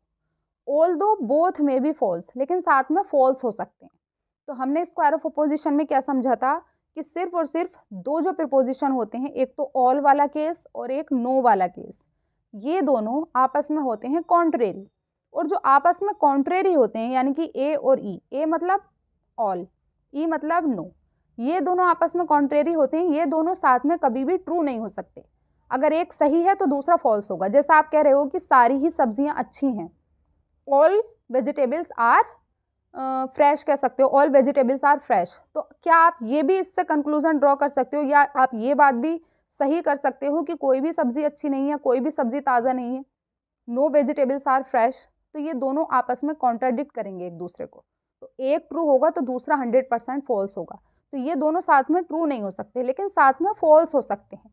although both may be false, लेकिन साथ में फॉल्स हो सकते हैं। तो हमने स्क्वायर ऑफ अपोजिशन में क्या समझा था कि सिर्फ और सिर्फ दो जो प्रीपोजिशन होते हैं, एक तो ऑल वाला केस और एक नो वाला केस, ये दोनों आपस में होते हैं कॉन्ट्रेरी। और जो आपस में कॉन्ट्रेरी होते हैं यानी कि ए और ई, ए मतलब ऑल, ई मतलब नो, ये दोनों आपस में कॉन्ट्रेरी होते हैं, ये दोनों साथ में कभी भी ट्रू नहीं हो सकते। अगर एक सही है तो दूसरा फॉल्स होगा। जैसा आप कह रहे हो कि सारी ही सब्जियां अच्छी हैं, ऑल वेजिटेबल्स आर फ्रेश कह सकते हो, ऑल वेजिटेबल्स आर फ्रेश। तो क्या आप ये भी इससे कंक्लूजन ड्रॉ कर सकते हो, या आप ये बात भी सही कर सकते हो कि कोई भी सब्जी अच्छी नहीं है, कोई भी सब्जी ताज़ा नहीं है, नो वेजिटेबल्स आर फ्रेश। तो ये दोनों आपस में कॉन्ट्राडिक्ट करेंगे एक दूसरे को, तो एक ट्रू होगा तो दूसरा 100% फॉल्स होगा। तो ये दोनों साथ में ट्रू नहीं हो सकते, लेकिन साथ में फॉल्स हो सकते हैं।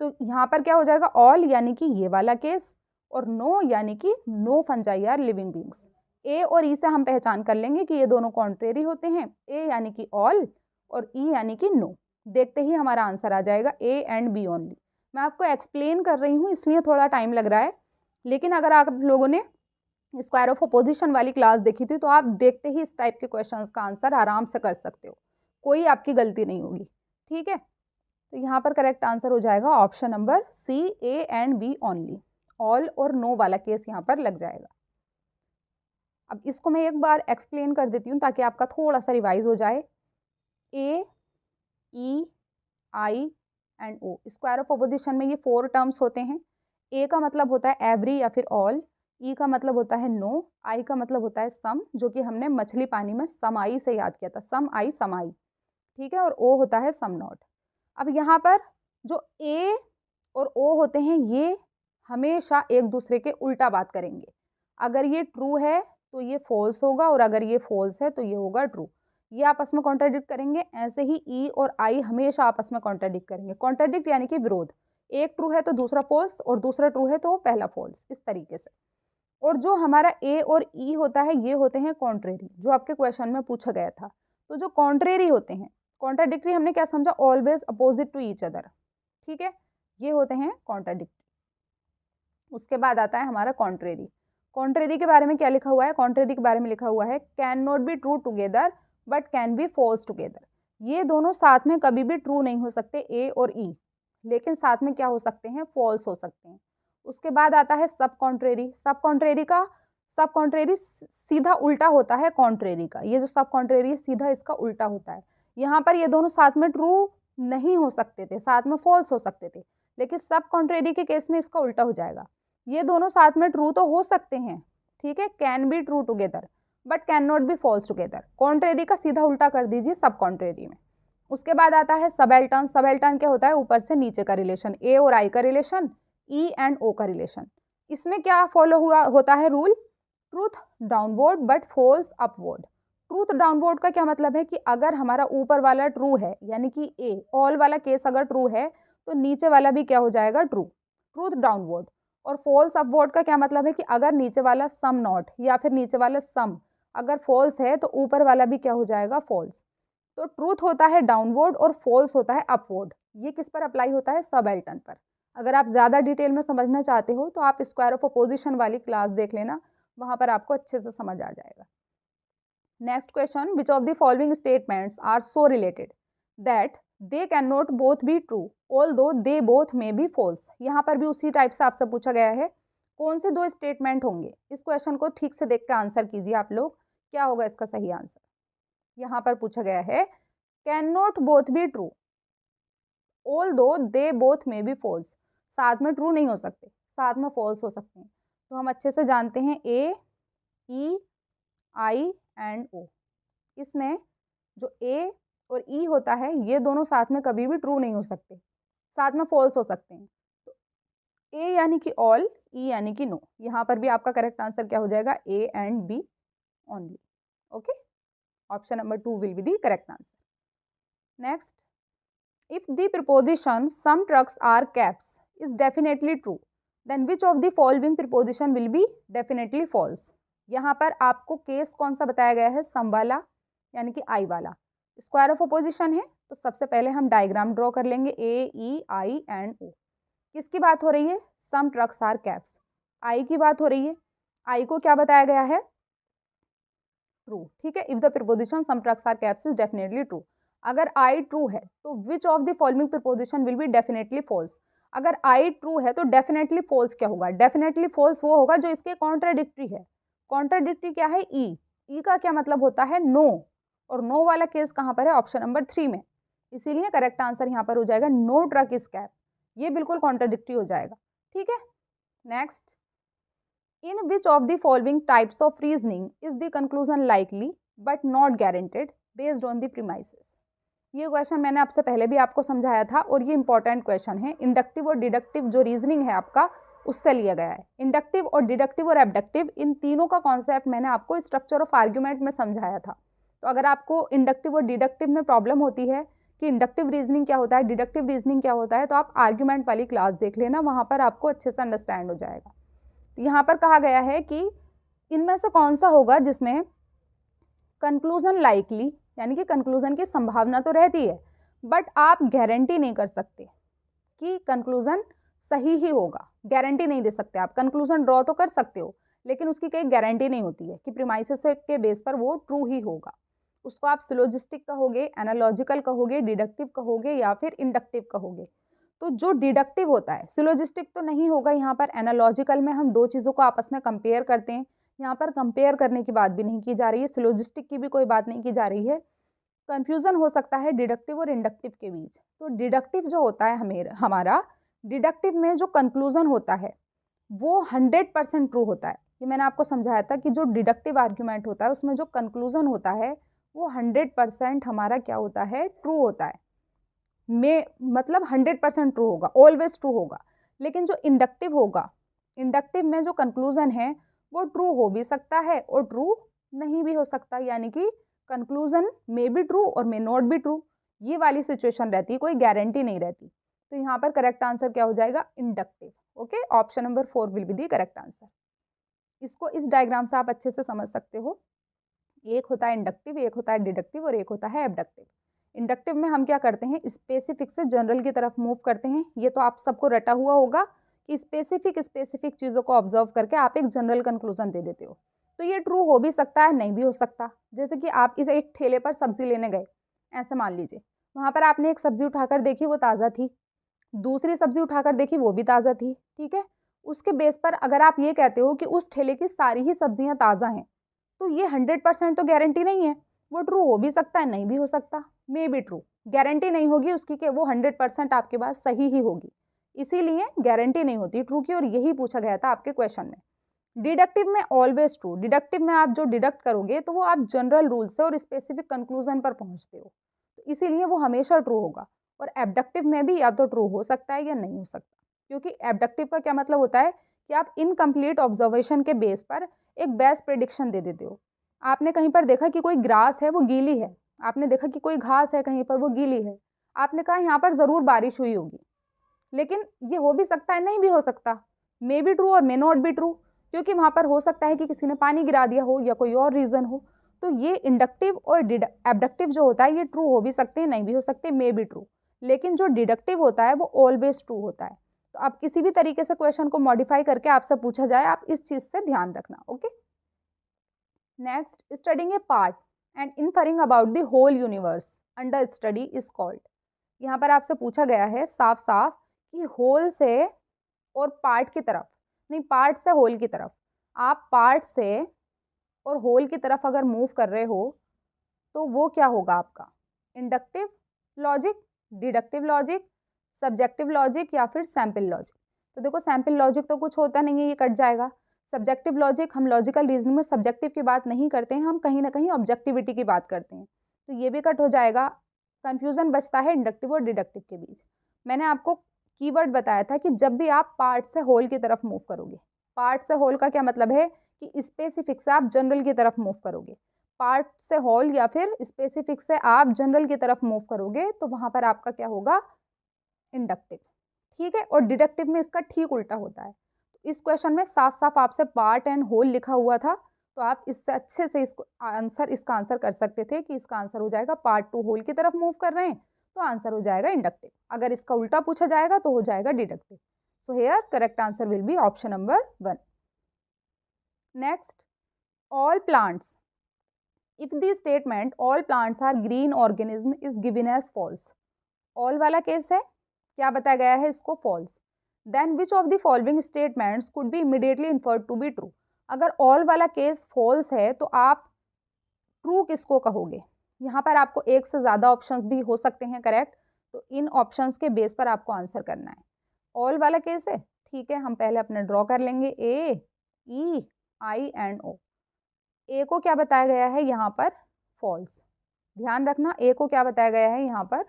तो यहाँ पर क्या हो जाएगा, ऑल यानी कि ये वाला केस, और नो यानी कि no fungi are living beings. A और ई से हम पहचान कर लेंगे कि ये दोनों कॉन्ट्रेरी होते हैं, ए यानी कि ऑल और ई यानी कि नो। देखते ही हमारा आंसर आ जाएगा ए एंड बी ओनली। मैं आपको एक्सप्लेन कर रही हूँ इसलिए थोड़ा टाइम लग रहा है, लेकिन अगर आप लोगों ने स्क्वायर ऑफ अपोजिशन वाली क्लास देखी थी तो आप देखते ही इस टाइप के क्वेश्चंस का आंसर आराम से कर सकते हो, कोई आपकी गलती नहीं होगी, ठीक है। तो यहाँ पर करेक्ट आंसर हो जाएगा option number C, A and B only, all और नो वाला केस यहाँ पर लग जाएगा। अब इसको मैं एक बार एक्सप्लेन कर देती हूँ ताकि आपका थोड़ा सा रिवाइज हो जाए। A, E, I and O, square of opposition में ये 4 टर्म्स होते हैं। ए का मतलब होता है एवरी या फिर ऑल, ई का मतलब होता है नो, आई का मतलब होता है सम, जो कि हमने मछली पानी में समाई से याद किया था, सम आई समाई, ठीक है, और ओ होता है सम नॉट। अब यहाँ पर जो ए और ओ होते हैं ये हमेशा एक दूसरे के उल्टा बात करेंगे। अगर ये ट्रू है तो ये फॉल्स होगा, और अगर ये फॉल्स है तो ये होगा ट्रू। ये आपस में कॉन्ट्राडिक्ट करेंगे। ऐसे ही ई और आई हमेशा आपस में कॉन्ट्राडिक्ट करेंगे। कॉन्ट्राडिक्ट यानी कि विरोध, एक ट्रू है तो दूसरा फॉल्स, और दूसरा ट्रू है तो पहला फॉल्स, इस तरीके से। और जो हमारा ए और ई होता है ये होते हैं कॉन्ट्रेरी, जो आपके क्वेश्चन में पूछा गया था। तो जो कॉन्ट्रेरी होते हैं कॉन्ट्राडिक्टरी हमने क्या समझा, always opposite to each other, ठीक है, ये होते हैं कॉन्ट्राडिक्टरी। उसके बाद आता है हमारा कॉन्ट्रेरी। कॉन्ट्रेरी के बारे में क्या लिखा हुआ है, कॉन्ट्रेरी के बारे में लिखा हुआ है can not be true together but can be false together. ये दोनों साथ में कभी भी ट्रू नहीं हो सकते, ए और ई, लेकिन साथ में क्या हो सकते हैं, फॉल्स हो सकते हैं। उसके बाद आता है सब कॉन्ट्रेरी। सब कॉन्ट्रेरी सीधा उल्टा होता है कॉन्ट्रेरी का, ये जो सब कॉन्ट्रेरी है सीधा इसका उल्टा होता है। यहाँ पर ये दोनों साथ में ट्रू नहीं हो सकते थे, साथ में फॉल्स हो सकते थे, लेकिन सब कॉन्ट्रेरी के केस में इसका उल्टा हो जाएगा। ये दोनों साथ में ट्रू तो हो सकते हैं, ठीक है, can be true together but can not be false together. Contrary का सीधा उल्टा कर दीजिए सब कॉन्ट्रेरी में। उसके बाद आता है सबएल्टर्न। सबएल्टर्न क्या होता है, ऊपर से नीचे का रिलेशन, ए और आई का रिलेशन, ई एंड ओ का रिलेशन। इसमें क्या फॉलो हुआ होता है rule, truth downward but false upward. Truth downward का क्या मतलब है कि अगर हमारा ऊपर वाला ट्रू है यानी कि ए, ऑल वाला केस अगर ट्रू है तो नीचे वाला भी क्या हो जाएगा, ट्रू, ट्रूथ डाउनवर्ड। और फॉल्स अपवर्ड का क्या मतलब है कि अगर नीचे वाला सम नॉट या फिर नीचे वाला सम अगर फॉल्स है तो ऊपर वाला भी क्या हो जाएगा, फॉल्स। तो ट्रूथ होता है डाउनवर्ड और फॉल्स होता है अपवर्ड। ये किस पर अप्लाई होता है, सबएल्टर्न पर। अगर आप ज़्यादा डिटेल में समझना चाहते हो तो आप स्क्वायर ऑफ अपोजिशन वाली क्लास देख लेना, वहाँ पर आपको अच्छे से समझ आ जाएगा। Next question, which of the following statements are so related that they can not both be true although they both may be false. यहाँ पर भी उसी टाइप से आपसे पूछा गया है, कौन से दो स्टेटमेंट होंगे। इस क्वेश्चन को ठीक से देख के आंसर कीजिए आप लोग, क्या होगा इसका सही आंसर। यहाँ पर पूछा गया है can not both be true although they both may be false. साथ में ट्रू नहीं हो सकते, साथ में फॉल्स हो सकते हैं। तो हम अच्छे से जानते हैं ए, ई, आई एंड ओ। इसमें जो ए और ई होता है ये दोनों साथ में कभी भी ट्रू नहीं हो सकते, साथ में फॉल्स हो सकते हैं। तो ए यानी कि ऑल, ई यानी कि नो। यहाँ पर भी आपका करेक्ट आंसर क्या हो जाएगा, A and B only. Okay, option number 2 will be the correct answer. Next, if the preposition some trucks are cabs is definitely true then which of the following preposition will be definitely false। यहाँ पर आपको case कौन सा बताया गया है, सम वाला यानी कि आई वाला। स्क्वायर ऑफ अपोजिशन है तो सबसे पहले हम डायग्राम ड्रॉ कर लेंगे, ए, ई, आई एंड ओ। किसकी बात हो रही है, सम ट्रक्स आर कैब्स, आई की बात हो रही है। आई को क्या बताया गया है, ट्रू, ठीक है। If the preposition some trucks are cabs is definitely true. अगर आई ट्रू है तो which of the following preposition will be definitely false. अगर आई ट्रू है तो डेफिनेटली फॉल्स क्या होगा, डेफिनेटली फॉल्स वो होगा जो इसके कॉन्ट्राडिक्टरी है। कॉन्ट्राडिक्टरी क्या है, ई। ई का क्या मतलब होता है, नो। और नो वाला केस कहाँ पर है, ऑप्शन नंबर 3 में। इसीलिए करेक्ट आंसर यहाँ पर हो जाएगा नो ट्रक इज कैब। ये बिल्कुल कॉन्ट्राडिक्टरी हो जाएगा, ठीक है। Next, in which of the following types of reasoning is the conclusion likely but not guaranteed based on the premises। ये क्वेश्चन मैंने आपसे पहले भी आपको समझाया था और ये इंपॉर्टेंट क्वेश्चन है। इंडक्टिव और डिडक्टिव जो रीजनिंग है आपका उससे लिया गया है। इंडक्टिव और डिडक्टिव और एबडक्टिव इन तीनों का कॉन्सेप्ट मैंने आपको स्ट्रक्चर ऑफ आर्ग्यूमेंट में समझाया था। तो अगर आपको इंडक्टिव और डिडक्टिव में प्रॉब्लम होती है कि इंडक्टिव रीजनिंग क्या होता है, डिडक्टिव रीजनिंग क्या होता है, तो आप आर्ग्यूमेंट वाली क्लास देख लेना, वहाँ पर आपको अच्छे से अंडरस्टैंड हो जाएगा। यहाँ पर कहा गया है कि इनमें से कौन सा होगा जिसमें कंक्लूजन लाइकली यानी कि कंक्लूजन की संभावना तो रहती है बट आप गारंटी नहीं कर सकते कि कंक्लूजन सही ही होगा, गारंटी नहीं दे सकते। आप कंक्लूजन ड्रॉ तो कर सकते हो लेकिन उसकी कोई गारंटी नहीं होती है कि प्रीमाइसेस के बेस पर वो ट्रू ही होगा। उसको आप सिलोजिस्टिक कहोगे, एनालॉजिकल कहोगे, डिडक्टिव कहोगे या फिर इंडक्टिव कहोगे। तो जो डिडक्टिव होता है, सिलोजिस्टिक तो नहीं होगा यहाँ पर। एनालॉजिकल में हम दो चीज़ों को आपस में कंपेयर करते हैं, यहाँ पर कंपेयर करने की बात भी नहीं की जा रही है, सिलोजिस्टिक की भी कोई बात नहीं की जा रही है। कंफ्यूजन हो सकता है डिडक्टिव और इंडक्टिव के बीच। तो डिडक्टिव जो होता है हमारा डिडक्टिव में जो कंक्लूजन होता है वो 100% ट्रू होता है। ये मैंने आपको समझाया था कि जो डिडक्टिव आर्ग्यूमेंट होता है उसमें जो कंक्लूजन होता है वो 100% हमारा क्या होता है, ट्रू होता है। में मतलब 100% ट्रू होगा, ऑलवेज ट्रू होगा। लेकिन जो इंडक्टिव होगा, इंडक्टिव में जो कंक्लूजन है वो ट्रू हो भी सकता है और ट्रू नहीं भी हो सकता, यानी कि कंक्लूजन मे बी ट्रू और मे नॉट बी ट्रू, ये वाली सिचुएशन रहती है, कोई गारंटी नहीं रहती। तो यहाँ पर करेक्ट आंसर क्या हो जाएगा, inductive. Okay, option number 4 will be the correct answer. इसको इस डायग्राम से आप अच्छे से समझ सकते हो। एक होता है इंडक्टिव, एक होता है डिडक्टिव और एक होता है एबडक्टिव। इंडक्टिव में हम क्या करते हैं, स्पेसिफिक से जनरल की तरफ मूव करते हैं। ये तो आप सबको रटा हुआ होगा कि स्पेसिफिक चीज़ों को ऑब्जर्व करके आप एक जनरल कंक्लूजन दे देते हो। तो ये ट्रू हो भी सकता है, नहीं भी हो सकता। जैसे कि आप इसे एक ठेले पर सब्जी लेने गए, ऐसे मान लीजिए, वहाँ पर आपने एक सब्जी उठाकर देखी, वो ताज़ा थी। दूसरी सब्जी उठाकर देखी, वो भी ताज़ा थी, ठीक है। उसके बेस पर अगर आप ये कहते हो कि उस ठेले की सारी ही सब्जियाँ ताज़ा हैं, तो ये 100% तो गारंटी नहीं है। वो ट्रू हो भी सकता है, नहीं भी हो सकता, मे बी ट्रू। गारंटी नहीं होगी उसकी कि वो 100% आपके बात सही ही होगी, इसीलिए गारंटी नहीं होती ट्रू की, और यही पूछा गया था आपके क्वेश्चन में। डिडक्टिव में ऑलवेज ट्रू। डिडक्टिव में आप जो डिडक्ट करोगे तो वो आप जनरल रूल से और स्पेसिफिक कंक्लूजन पर पहुंचते हो, तो इसीलिए वो हमेशा ट्रू होगा। और एबडक्टिव में भी या तो ट्रू हो सकता है या नहीं हो सकता, क्योंकि एबडक्टिव का क्या मतलब होता है कि आप इनकम्प्लीट ऑब्जर्वेशन के बेस पर एक बेस्ट प्रेडिक्शन दे देते हो। आपने कहीं पर देखा कि कोई ग्रास है वो गीली है, आपने देखा कि कोई घास है कहीं पर वो गीली है, आपने कहा यहाँ पर ज़रूर बारिश हुई होगी, लेकिन ये हो भी सकता है, नहीं भी हो सकता, मे बी ट्रू और मे नॉट बी ट्रू, क्योंकि वहाँ पर हो सकता है कि किसी ने पानी गिरा दिया हो या कोई और रीज़न हो। तो ये इंडक्टिव और एबडक्टिव जो होता है ये ट्रू हो भी सकते हैं, नहीं भी हो सकते, मे बी ट्रू, लेकिन जो डिडक्टिव होता है वो ऑलवेज ट्रू होता है। तो आप किसी भी तरीके से क्वेश्चन को मॉडिफाई करके आपसे पूछा जाए, आप इस चीज़ से ध्यान रखना, okay. Next, studying a part and inferring about the whole universe under study is called. यहाँ पर आपसे पूछा गया है साफ साफ कि होल से और पार्ट की तरफ, नहीं, पार्ट से होल की तरफ, आप पार्ट से और होल की तरफ अगर मूव कर रहे हो तो वो क्या होगा आपका, inductive logic, deductive logic, subjective logic या फिर सैंपल लॉजिक। तो देखो सैंपल लॉजिक तो कुछ होता नहीं है, ये कट जाएगा। सब्जेक्टिव लॉजिक, हम लॉजिकल रीजनिंग में सब्जेक्टिव की बात नहीं करते हैं, हम कहीं ना कहीं ऑब्जेक्टिविटी की बात करते हैं, तो ये भी कट हो जाएगा। कंफ्यूजन बचता है इंडक्टिव और डिडक्टिव के बीच। मैंने आपको कीवर्ड बताया था कि जब भी आप पार्ट से होल की तरफ मूव करोगे, पार्ट से होल का क्या मतलब है कि स्पेसिफिक से आप जनरल की तरफ मूव करोगे, पार्ट से होल या फिर स्पेसिफिक से आप जनरल की तरफ मूव करोगे, तो वहां पर आपका क्या होगा, इंडक्टिव, ठीक है। और डिडक्टिव में इसका ठीक उल्टा होता है। तो इस क्वेश्चन में साफ साफ आपसे पार्ट एंड होल लिखा हुआ था, तो आप इससे अच्छे से इसका आंसर कर सकते थे कि इसका आंसर हो जाएगा पार्ट टू होल की तरफ मूव कर रहे हैं, तो आंसर हो जाएगा इंडक्टिव। अगर इसका उल्टा पूछा जाएगा तो हो जाएगा deductive. So here correct answer will be option number 1। Next, all plants, if the statement all plants are green organism is given as false. All वाला केस है, क्या बताया गया है इसको, false. Then which of the following statements could be immediately inferred to be true. अगर all वाला case false है तो आप ट्रू किसको कहोगे। यहाँ पर आपको एक से ज़्यादा ऑप्शंस भी हो सकते हैं करेक्ट, तो इन ऑप्शंस के बेस पर आपको आंसर करना है। ऑल वाला केस है, ठीक है, हम पहले अपने ड्रॉ कर लेंगे, ए, ई, आई एंड ओ। ए को क्या बताया गया है यहाँ पर, फॉल्स। ध्यान रखना, ए को क्या बताया गया है यहाँ पर,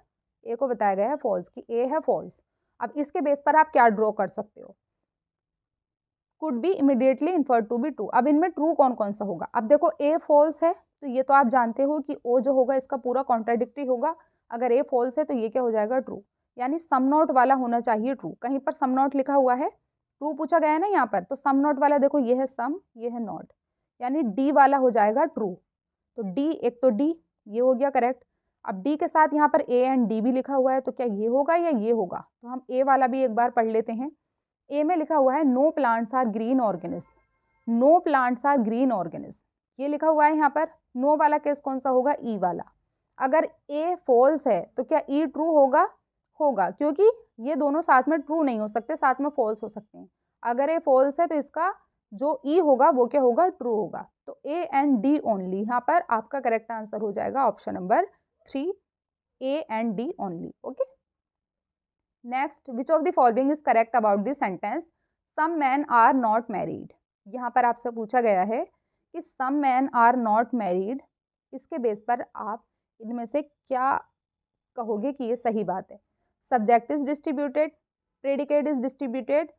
ए को बताया गया है फॉल्स, कि ए है फॉल्स। अब इसके बेस पर आप क्या ड्रॉ कर सकते हो, could be immediately inferred to be true. अब इनमें ट्रू कौन कौन सा होगा, अब देखो ए फॉल्स है तो ये तो आप जानते हो कि ओ जो होगा इसका पूरा कॉन्ट्राडिक्टरी होगा। अगर ए फॉल्स है तो ये क्या हो जाएगा, ट्रू, यानी सम नॉट वाला होना चाहिए ट्रू। कहीं पर सम नॉट लिखा हुआ है, ट्रू पूछा गया है ना यहाँ पर, तो सम नॉट वाला देखो ये है सम, ये है नॉट, यानी डी वाला हो जाएगा ट्रू। तो डी, एक तो डी ये हो गया करेक्ट। अब डी के साथ यहाँ पर ए एंड डी भी लिखा हुआ है, तो क्या ये होगा या ये होगा, तो हम ए वाला भी एक बार पढ़ लेते हैं। ए में लिखा हुआ है no plants are green organism, no plants are green organism, ये लिखा हुआ है यहाँ पर। नो वाला केस कौन सा होगा, ई वाला। अगर ए फॉल्स है तो क्या ई ट्रू होगा, होगा, क्योंकि ये दोनों साथ में ट्रू नहीं हो सकते, साथ में फॉल्स हो सकते हैं। अगर ए फॉल्स है तो इसका जो ई होगा वो क्या होगा, ट्रू होगा। तो ए एंड डी ओनली, यहाँ पर आपका करेक्ट आंसर हो जाएगा option number 3, A and D only, okay. Next, which of the following is correct about the sentence some man are not married. यहाँ पर आपसे पूछा गया है कि some man are not married, इसके बेस पर आप इनमें से क्या कहोगे कि ये सही बात है। Subject is distributed, predicate is distributed,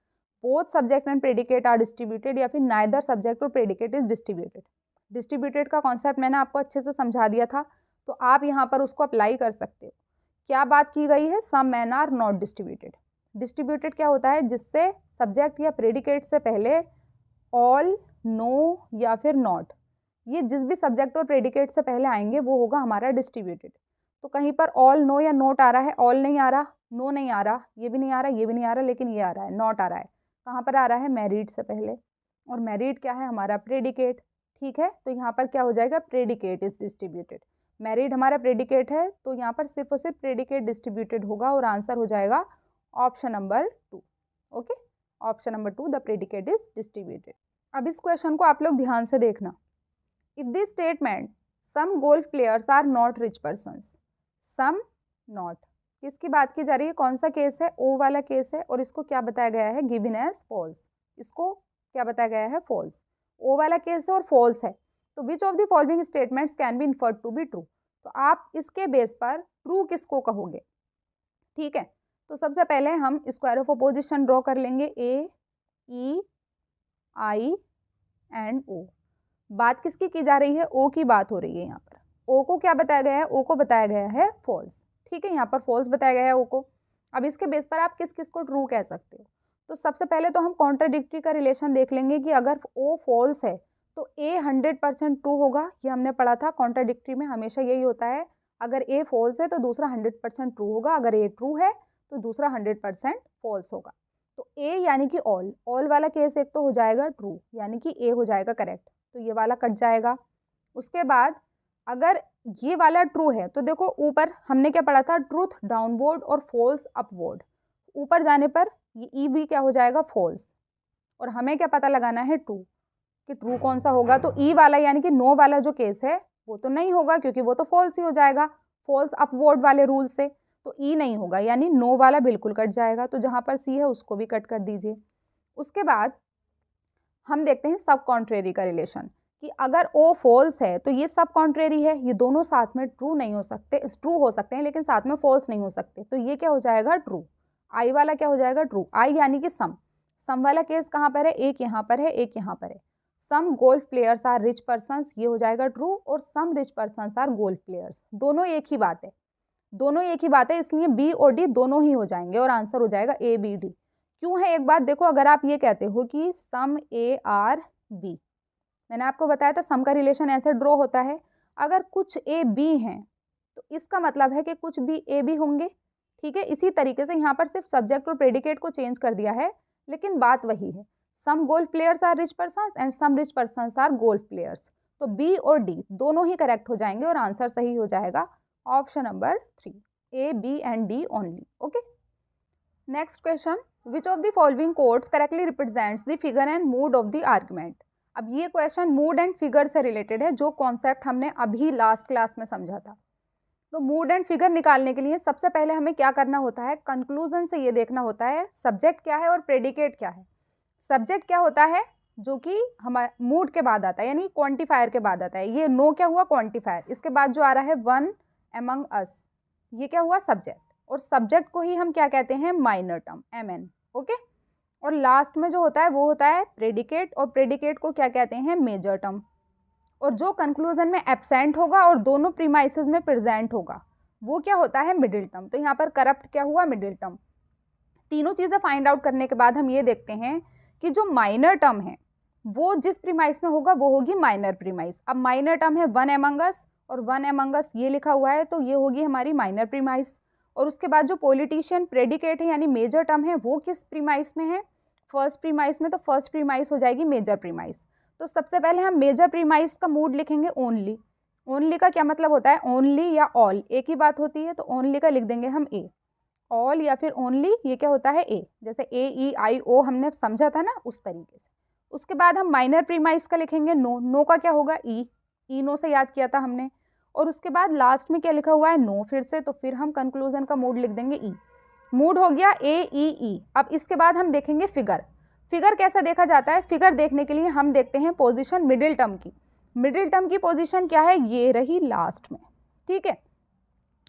both subject and predicate are distributed, या फिर नाइदर सब्जेक्ट और प्रेडिकेट इज डिस्ट्रीब्यूटेड। डिस्ट्रीब्यूटेड का कॉन्सेप्ट मैंने आपको अच्छे से समझा दिया था, तो आप यहाँ पर उसको अप्लाई कर सकते हो। क्या बात की गई है, some man are not distributed. Distributed क्या होता है, जिससे सब्जेक्ट या प्रेडिकेट से पहले ऑल, नो या फिर नॉट, ये जिस भी सब्जेक्ट और प्रेडिकेट से पहले आएंगे वो होगा हमारा डिस्ट्रीब्यूटेड। तो कहीं पर ऑल नो या नोट आ रहा है, ऑल नहीं आ रहा, नो नहीं आ रहा, ये भी नहीं आ रहा, ये भी नहीं आ रहा, लेकिन ये आ रहा है, नॉट आ रहा है। कहाँ पर आ रहा है? मैरिड से पहले, और मैरिड क्या है? हमारा प्रेडिकेट। ठीक है, तो यहाँ पर क्या हो जाएगा? Predicate is distributed. मैरिड हमारा प्रेडिकेट है, तो यहाँ पर सिर्फ और सिर्फ प्रेडिकेट डिस्ट्रीब्यूटेड होगा और आंसर हो जाएगा option number 2। Okay, option number 2, the predicate is distributed. अब इस क्वेश्चन को आप लोग ध्यान से देखना। If this statement some golf players are not rich persons, some not, किसकी बात की जा रही है? कौन सा केस है? ओ वाला केस है, और इसको क्या बताया गया है? Given as false. इसको क्या बताया गया है? फॉल्स। ओ वाला केस है और फॉल्स है, तो which of the following statements can be inferred to be true. तो आप इसके बेस पर ट्रू किसको कहोगे? ठीक है, तो सबसे पहले हम स्क्वायर ऑफ अपोजिशन ड्रॉ कर लेंगे, ए, ई, आई एंड ओ। बात किसकी की जा रही है? ओ की बात हो रही है यहाँ पर। ओ को क्या बताया गया है? ओ को बताया गया है फॉल्स। ठीक है, यहाँ पर फॉल्स बताया गया है ओ को। अब इसके बेस पर आप किस किस को ट्रू कह सकते हो? तो सबसे पहले तो हम कॉन्ट्राडिक्टरी का रिलेशन देख लेंगे कि अगर ओ फॉल्स है तो ए 100% ट्रू होगा। ये हमने पढ़ा था, कॉन्ट्राडिक्टरी में हमेशा यही होता है, अगर ए फॉल्स है तो दूसरा 100% ट्रू होगा, अगर ए ट्रू है तो दूसरा 100% फॉल्स होगा। तो ए यानी कि ऑल, ऑल वाला केस एक तो हो जाएगा ट्रू, यानी कि ए हो जाएगा करेक्ट, तो ये वाला कट जाएगा। उसके बाद अगर ये वाला ट्रू है तो देखो ऊपर हमने क्या पढ़ा था? ट्रूथ डाउनवर्ड और फॉल्स अपवर्ड। ऊपर जाने पर ये ई भी क्या हो जाएगा? फॉल्स। और हमें क्या पता लगाना है? ट्रू, कि ट्रू कौन सा होगा। तो ई वाला यानी कि नो वाला जो केस है वो तो नहीं होगा, क्योंकि वो तो फॉल्स ही हो जाएगा फॉल्स अपवर्ड वाले रूल से, तो ई नहीं होगा, यानी नो वाला बिल्कुल कट जाएगा। तो जहां पर सी है उसको भी कट कर दीजिए। उसके बाद हम देखते हैं सब कॉन्ट्रेरी का रिलेशन, कि अगर ओ फॉल्स है तो ये सब कॉन्ट्रेरी है, ये दोनों साथ में ट्रू नहीं हो सकते, ट्रू हो सकते हैं लेकिन साथ में फॉल्स नहीं हो सकते, तो ये क्या हो जाएगा? ट्रू। आई वाला क्या हो जाएगा? ट्रू। आई यानी कि सम, सम वाला केस कहाँ पर है? एक यहाँ पर है, एक यहाँ पर है। Some golf players are rich persons, ये हो जाएगा ट्रू, और some rich persons are golf players, दोनों एक ही बात है, दोनों एक ही बात है, इसलिए बी और डी दोनों ही हो जाएंगे और आंसर हो जाएगा ए बी डी। क्यों है? एक बात देखो, अगर आप ये कहते हो कि सम ए आर बी, मैंने आपको बताया था सम का रिलेशन ऐसे ड्रॉ होता है, अगर कुछ ए बी हैं तो इसका मतलब है कि कुछ बी ए बी होंगे। ठीक है, इसी तरीके से यहाँ पर सिर्फ सब्जेक्ट और प्रेडिकेट को चेंज कर दिया है, लेकिन बात वही है। Some golf players are rich persons and some rich persons are golf players, तो बी और डी दोनों ही करेक्ट हो जाएंगे और आंसर सही हो जाएगा option number 3, A B and D only. Okay, next question, which of the following quotes correctly represents the figure and mood of the argument. अब ये क्वेश्चन मूड एंड फिगर से रिलेटेड है, जो कॉन्सेप्ट हमने अभी लास्ट क्लास में समझा था। तो मूड एंड फिगर निकालने के लिए सबसे पहले हमें क्या करना होता है? कंक्लूजन से ये देखना होता है सब्जेक्ट क्या है और प्रेडिकेट क्या है। सब्जेक्ट क्या होता है? जो कि हमारे मूड के बाद आता है, यानी क्वांटिफायर के बाद आता है। ये नो क्या हुआ? क्वांटिफायर। इसके बाद जो आ रहा है वन एमंग अस, ये क्या हुआ? सब्जेक्ट। और सब्जेक्ट को ही हम क्या कहते हैं? Minor term, M. ओके, और लास्ट में जो होता है वो होता है प्रेडिकेट, और प्रेडिकेट को क्या कहते हैं? Major term. और जो कंक्लूजन में एब्सेंट होगा और दोनों प्रीमाइसेस में प्रेजेंट होगा वो क्या होता है? Middle term. तो यहाँ पर करप्ट क्या हुआ? Middle term. तीनों चीज़ें फाइंड आउट करने के बाद हम ये देखते हैं कि जो माइनर टर्म है वो जिस प्रीमाइस में होगा वो होगी माइनर प्रीमाइस। अब माइनर टर्म है वन एमंगस, और वन एमंगस ये लिखा हुआ है, तो ये होगी हमारी माइनर प्रीमाइस। और उसके बाद जो पॉलिटिशियन प्रेडिकेट है यानी मेजर टर्म है, वो किस प्रीमाइस में है? फर्स्ट प्रीमाइस में। तो फर्स्ट प्रीमाइस हो जाएगी मेजर प्रीमाइस। तो सबसे पहले हम मेजर प्रीमाइस का मूड लिखेंगे ओनली। ओनली का क्या मतलब होता है? ओनली या ऑल एक ही बात होती है, तो ओनली का लिख देंगे हम ए। ऑल या फिर ओनली ये क्या होता है? ए, जैसे ए ई आई ओ हमने समझा था ना, उस तरीके से। उसके बाद हम माइनर प्रीमाइस का लिखेंगे नो। नो का क्या होगा? ई, ई नो से याद किया था हमने। और उसके बाद लास्ट में क्या लिखा हुआ है? नो फिर से, तो फिर हम कंक्लूजन का मूड लिख देंगे ई। मूड हो गया ए ई ई। अब इसके बाद हम देखेंगे फिगर। फिगर कैसा देखा जाता है? फिगर देखने के लिए हम देखते हैं पोजीशन मिडिल टर्म की। मिडिल टर्म की पोजीशन क्या है? ये रही लास्ट में। ठीक है,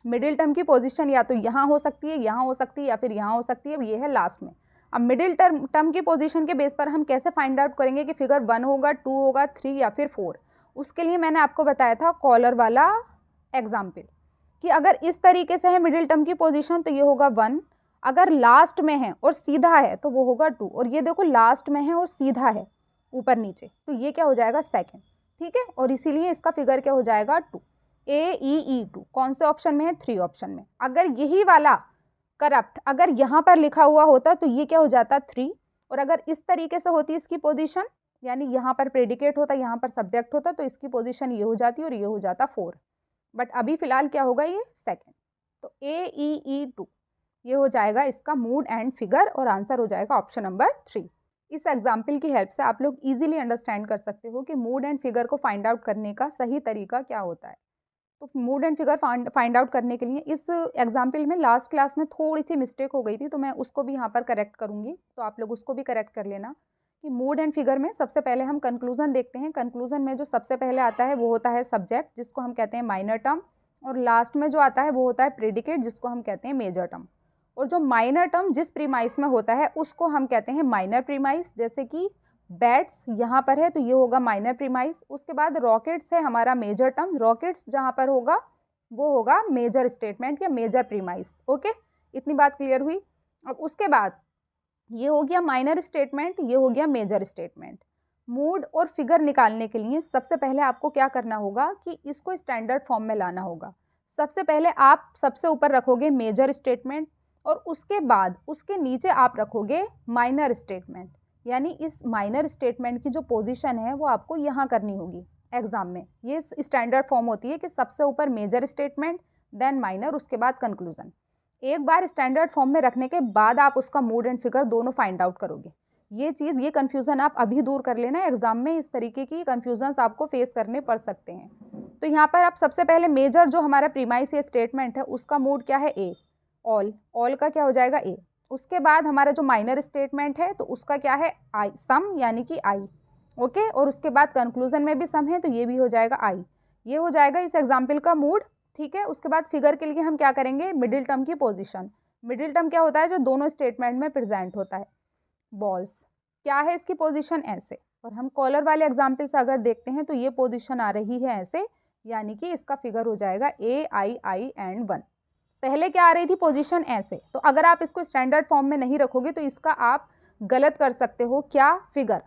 मिडिल टर्म की पोजीशन या तो यहाँ हो सकती है, यहाँ हो सकती है, या फिर यहाँ हो सकती है, ये है लास्ट में। अब मिडिल टर्म की पोजीशन के बेस पर हम कैसे फाइंड आउट करेंगे कि फिगर 1 होगा, 2 होगा, 3 या फिर 4? उसके लिए मैंने आपको बताया था कॉलर वाला एग्जाम्पल, कि अगर इस तरीके से है मिडिल टर्म की पोजीशन तो ये होगा 1, अगर लास्ट में है और सीधा है तो वो होगा 2, और ये देखो लास्ट में है और सीधा है ऊपर नीचे, तो ये क्या हो जाएगा? सेकंड। ठीक है, और इसीलिए इसका फिगर क्या हो जाएगा? 2। AEE2 कौन से ऑप्शन में है? 3 ऑप्शन में। अगर यही वाला करप्ट अगर यहाँ पर लिखा हुआ होता तो ये क्या हो जाता? 3, और अगर इस तरीके से होती इसकी पोजीशन, यानी यहाँ पर प्रेडिकेट होता, यहाँ पर सब्जेक्ट होता, तो इसकी पोजीशन ये हो जाती और ये हो जाता 4। बट अभी फिलहाल क्या होगा? ये सेकंड। तो AEE2 ये हो जाएगा इसका मूड एंड फिगर, और आंसर हो जाएगा ऑप्शन नंबर 3। इस एग्जाम्पल की हेल्प से आप लोग इजीली अंडरस्टैंड कर सकते हो कि मूड एंड फिगर को फाइंड आउट करने का सही तरीका क्या होता है। तो mood and figure find out करने के लिए इस एग्जाम्पल में लास्ट क्लास में थोड़ी सी मिस्टेक हो गई थी, तो मैं उसको भी यहाँ पर करेक्ट करूँगी, तो आप लोग उसको भी करेक्ट कर लेना कि मूड एंड फिगर में सबसे पहले हम कंक्लूजन देखते हैं। कंक्लूजन में जो सबसे पहले आता है वो होता है सब्जेक्ट, जिसको हम कहते हैं माइनर टर्म, और लास्ट में जो आता है वो होता है प्रेडिकेट, जिसको हम कहते हैं मेजर टर्म। और जो माइनर टर्म जिस प्रीमाइस में होता है उसको हम कहते हैं माइनर प्रीमाइस। जैसे कि बैट्स यहाँ पर है तो ये होगा माइनर प्रीमाइस। उसके बाद रॉकेट्स है हमारा मेजर टर्म, रॉकेट्स जहाँ पर होगा वो होगा मेजर स्टेटमेंट या मेजर प्रीमाइस। ओके, इतनी बात क्लियर हुई। अब उसके बाद ये हो गया माइनर स्टेटमेंट, ये हो गया मेजर स्टेटमेंट। मूड और फिगर निकालने के लिए सबसे पहले आपको क्या करना होगा कि इसको स्टैंडर्ड फॉर्म में लाना होगा। सबसे पहले आप सबसे ऊपर रखोगे मेजर स्टेटमेंट, और उसके बाद उसके नीचे आप रखोगे माइनर स्टेटमेंट। यानी इस माइनर स्टेटमेंट की जो पोजीशन है वो आपको यहाँ करनी होगी एग्जाम में। ये स्टैंडर्ड फॉर्म होती है कि सबसे ऊपर मेजर स्टेटमेंट, देन माइनर, उसके बाद कंक्लूजन। एक बार स्टैंडर्ड फॉर्म में रखने के बाद आप उसका मूड एंड फिगर दोनों फाइंड आउट करोगे। ये कन्फ्यूज़न आप अभी दूर कर लेना, एग्जाम में इस तरीके की कन्फ्यूजन्स आपको फेस करने पड़ सकते हैं। तो यहाँ पर आप सबसे पहले मेजर जो हमारा प्रीमाइस या स्टेटमेंट है उसका मूड क्या है? ए। ऑल का क्या हो जाएगा? ए। उसके बाद हमारा जो माइनर स्टेटमेंट है तो उसका क्या है? आई, सम यानी कि आई। ओके, और उसके बाद कंक्लूजन में भी सम है तो ये भी हो जाएगा आई। ये हो जाएगा इस एग्जाम्पल का मूड। ठीक है, उसके बाद फिगर के लिए हम क्या करेंगे? मिडिल टर्म की पोजीशन। मिडिल टर्म क्या होता है? जो दोनों स्टेटमेंट में प्रेजेंट होता है। बॉल्स क्या है इसकी पोजीशन? ऐसे। और हम कॉलर वाले एग्जाम्पल से अगर देखते हैं तो ये पोजीशन आ रही है ऐसे, यानी कि इसका फिगर हो जाएगा AII एंड 1। पहले क्या आ रही थी पोजीशन? ऐसे। तो अगर आप इसको स्टैंडर्ड फॉर्म में नहीं रखोगे तो इसका आप गलत कर सकते हो क्या? फिगर।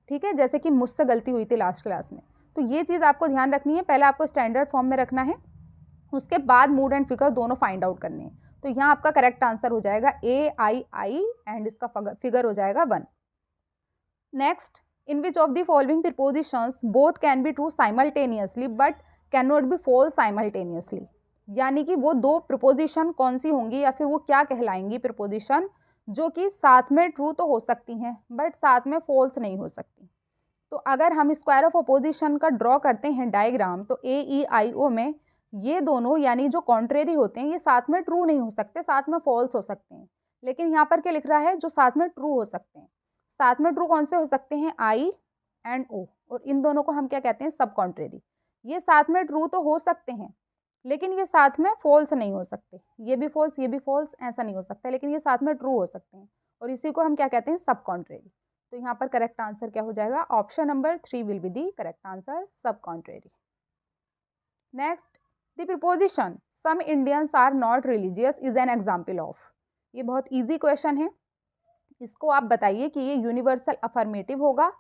ठीक है, जैसे कि मुझसे गलती हुई थी लास्ट क्लास में। तो ये चीज़ आपको ध्यान रखनी है, पहले आपको स्टैंडर्ड फॉर्म में रखना है, उसके बाद मूड एंड फिगर दोनों फाइंड आउट करने हैं। तो यहाँ आपका करेक्ट आंसर हो जाएगा AII एंड इसका फिगर हो जाएगा 1। Next, in which of the following prepositions both can be true simultaneously but can not be false simultaneously. यानी कि वो दो प्रीपोजिशन कौन सी होंगी या फिर वो क्या कहलाएंगी प्रीपोजिशन जो कि साथ में ट्रू तो हो सकती हैं बट साथ में फॉल्स नहीं हो सकती। तो अगर हम स्क्वायर ऑफ अपोजिशन का ड्रॉ करते हैं डायग्राम, तो AEIO में ये दोनों यानी जो कॉन्ट्रेरी होते हैं ये साथ में ट्रू नहीं हो सकते, साथ में फॉल्स हो सकते हैं। लेकिन यहाँ पर क्या लिख रहा है? जो साथ में ट्रू हो सकते हैं। साथ में ट्रू कौन से हो सकते हैं? I एंड O, और इन दोनों को हम क्या कहते हैं? सब कॉन्ट्रेरी। ये साथ में ट्रू तो हो सकते हैं लेकिन ये साथ में फॉल्स नहीं हो सकते। ये भी फॉल्स, ये भी फॉल्स, ऐसा नहीं हो सकता, लेकिन ये साथ में ट्रू हो सकते हैं, और इसी को हम क्या कहते हैं? सब कॉन्ट्रेरी। तो यहाँ पर करेक्ट आंसर क्या हो जाएगा? Option number 3 will be the correct answer, subcontrary. Next, the preposition some Indians are not religious is an example of. ये बहुत ईजी क्वेश्चन है, इसको आप बताइए कि ये यूनिवर्सल अफर्मेटिव होगा,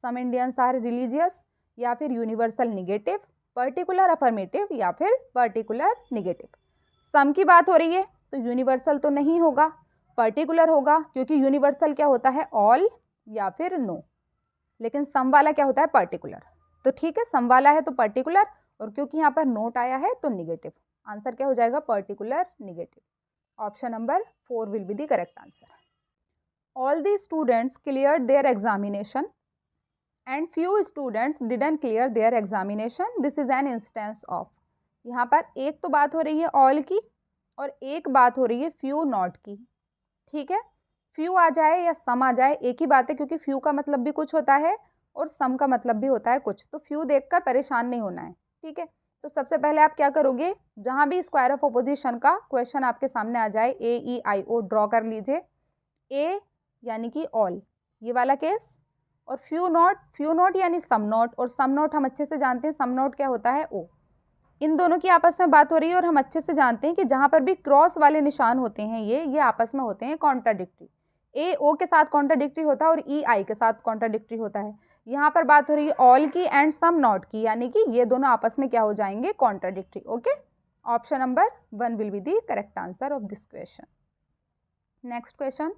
सम इंडियंस आर रिलीजियस, या फिर यूनिवर्सल निगेटिव, पर्टिकुलर अफर्मेटिव, या फिर पर्टिकुलर निगेटिव। सम की बात हो रही है तो यूनिवर्सल तो नहीं होगा, पर्टिकुलर होगा, क्योंकि यूनिवर्सल क्या होता है? ऑल या फिर नो, लेकिन सम वाला क्या होता है? पर्टिकुलर। तो ठीक है, सम वाला है तो पर्टिकुलर, और क्योंकि यहाँ पर नोट आया है तो निगेटिव। आंसर क्या हो जाएगा? Particular negative. Option number 4 will be the correct answer. All the students cleared their examination and few students didn't clear their examination, this is an instance of. यहाँ पर एक तो बात हो रही है ऑल की और एक बात हो रही है फ्यू नॉट की। ठीक है, फ्यू आ जाए या सम आ जाए एक ही बात है, क्योंकि फ्यू का मतलब भी कुछ होता है और सम का मतलब भी होता है कुछ। तो फ्यू देखकर परेशान नहीं होना है। ठीक है, तो सबसे पहले आप क्या करोगे? जहाँ भी स्क्वायर ऑफ अपोजिशन का क्वेश्चन आपके सामने आ जाए, AEIO ड्रॉ कर लीजिए। ए यानी कि ऑल, ये वाला केस, और फ्यू नॉट यानी सम नॉट, और सम नॉट हम अच्छे से जानते हैं सम नॉट क्या होता है? ओ। इन दोनों की आपस में बात हो रही है, और हम अच्छे से जानते हैं कि जहाँ पर भी क्रॉस वाले निशान होते हैं ये आपस में होते हैं कॉन्ट्राडिक्टरी। ए ओ के साथ कॉन्ट्राडिक्टरी होता है और ई आई के साथ कॉन्ट्राडिक्टरी होता है। यहाँ पर बात हो रही है ऑल की एंड सम नॉट की, यानी कि ये दोनों आपस में क्या हो जाएंगे, contradictory. Okay, option number 1 will be the correct answer of this question. Next question,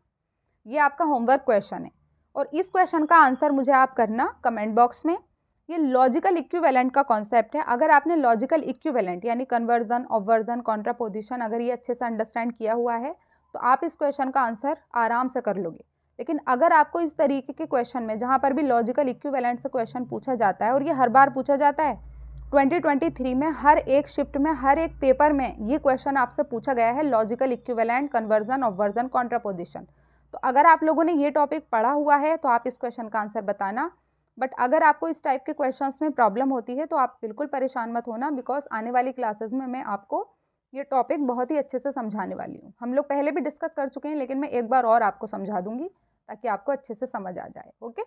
ये आपका होमवर्क क्वेश्चन है और इस क्वेश्चन का आंसर मुझे आप करना कमेंट बॉक्स में। ये लॉजिकल इक्विवेलेंट का कॉन्सेप्ट है। अगर आपने लॉजिकल इक्विवेलेंट यानी कन्वर्जन, ऑब्वर्जन, कॉन्ट्रापोजिशन अगर ये अच्छे से अंडरस्टैंड किया हुआ है तो आप इस क्वेश्चन का आंसर आराम से कर लोगे। लेकिन अगर आपको इस तरीके के क्वेश्चन में जहाँ पर भी लॉजिकल इक्विवेलेंट से क्वेश्चन पूछा जाता है और ये हर बार पूछा जाता है, 2023 में हर एक शिफ्ट में, हर एक पेपर में ये क्वेश्चन आपसे पूछा गया है, लॉजिकल इक्विवेलेंट, कन्वर्जन, ऑब्वर्जन, कॉन्ट्रापोजिशन। तो अगर आप लोगों ने ये टॉपिक पढ़ा हुआ है तो आप इस क्वेश्चन का आंसर बताना। बट अगर आपको इस टाइप के क्वेश्चंस में प्रॉब्लम होती है तो आप बिल्कुल परेशान मत होना, बिकॉज आने वाली क्लासेस में मैं आपको ये टॉपिक बहुत ही अच्छे से समझाने वाली हूँ। हम लोग पहले भी डिस्कस कर चुके हैं लेकिन मैं एक बार और आपको समझा दूंगी ताकि आपको अच्छे से समझ आ जाए। ओके,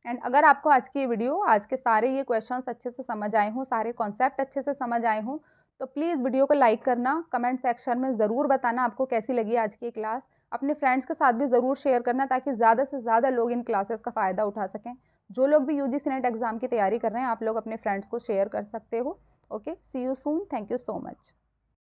एंड अगर आपको आज की ये वीडियो, आज के सारे ये क्वेश्चंस अच्छे से समझ आए हों, सारे कॉन्सेप्ट अच्छे से समझ आए हों, तो प्लीज़ वीडियो को लाइक करना, कमेंट सेक्शन में ज़रूर बताना आपको कैसी लगी आज की क्लास। अपने फ्रेंड्स के साथ भी ज़रूर शेयर करना ताकि ज़्यादा से ज़्यादा लोग इन क्लासेस का फ़ायदा उठा सकें। जो लोग भी यूजीसी नेट एग्ज़ाम की तैयारी कर रहे हैं, आप लोग अपने फ्रेंड्स को शेयर कर सकते हो। Okay, see you soon, thank you so much.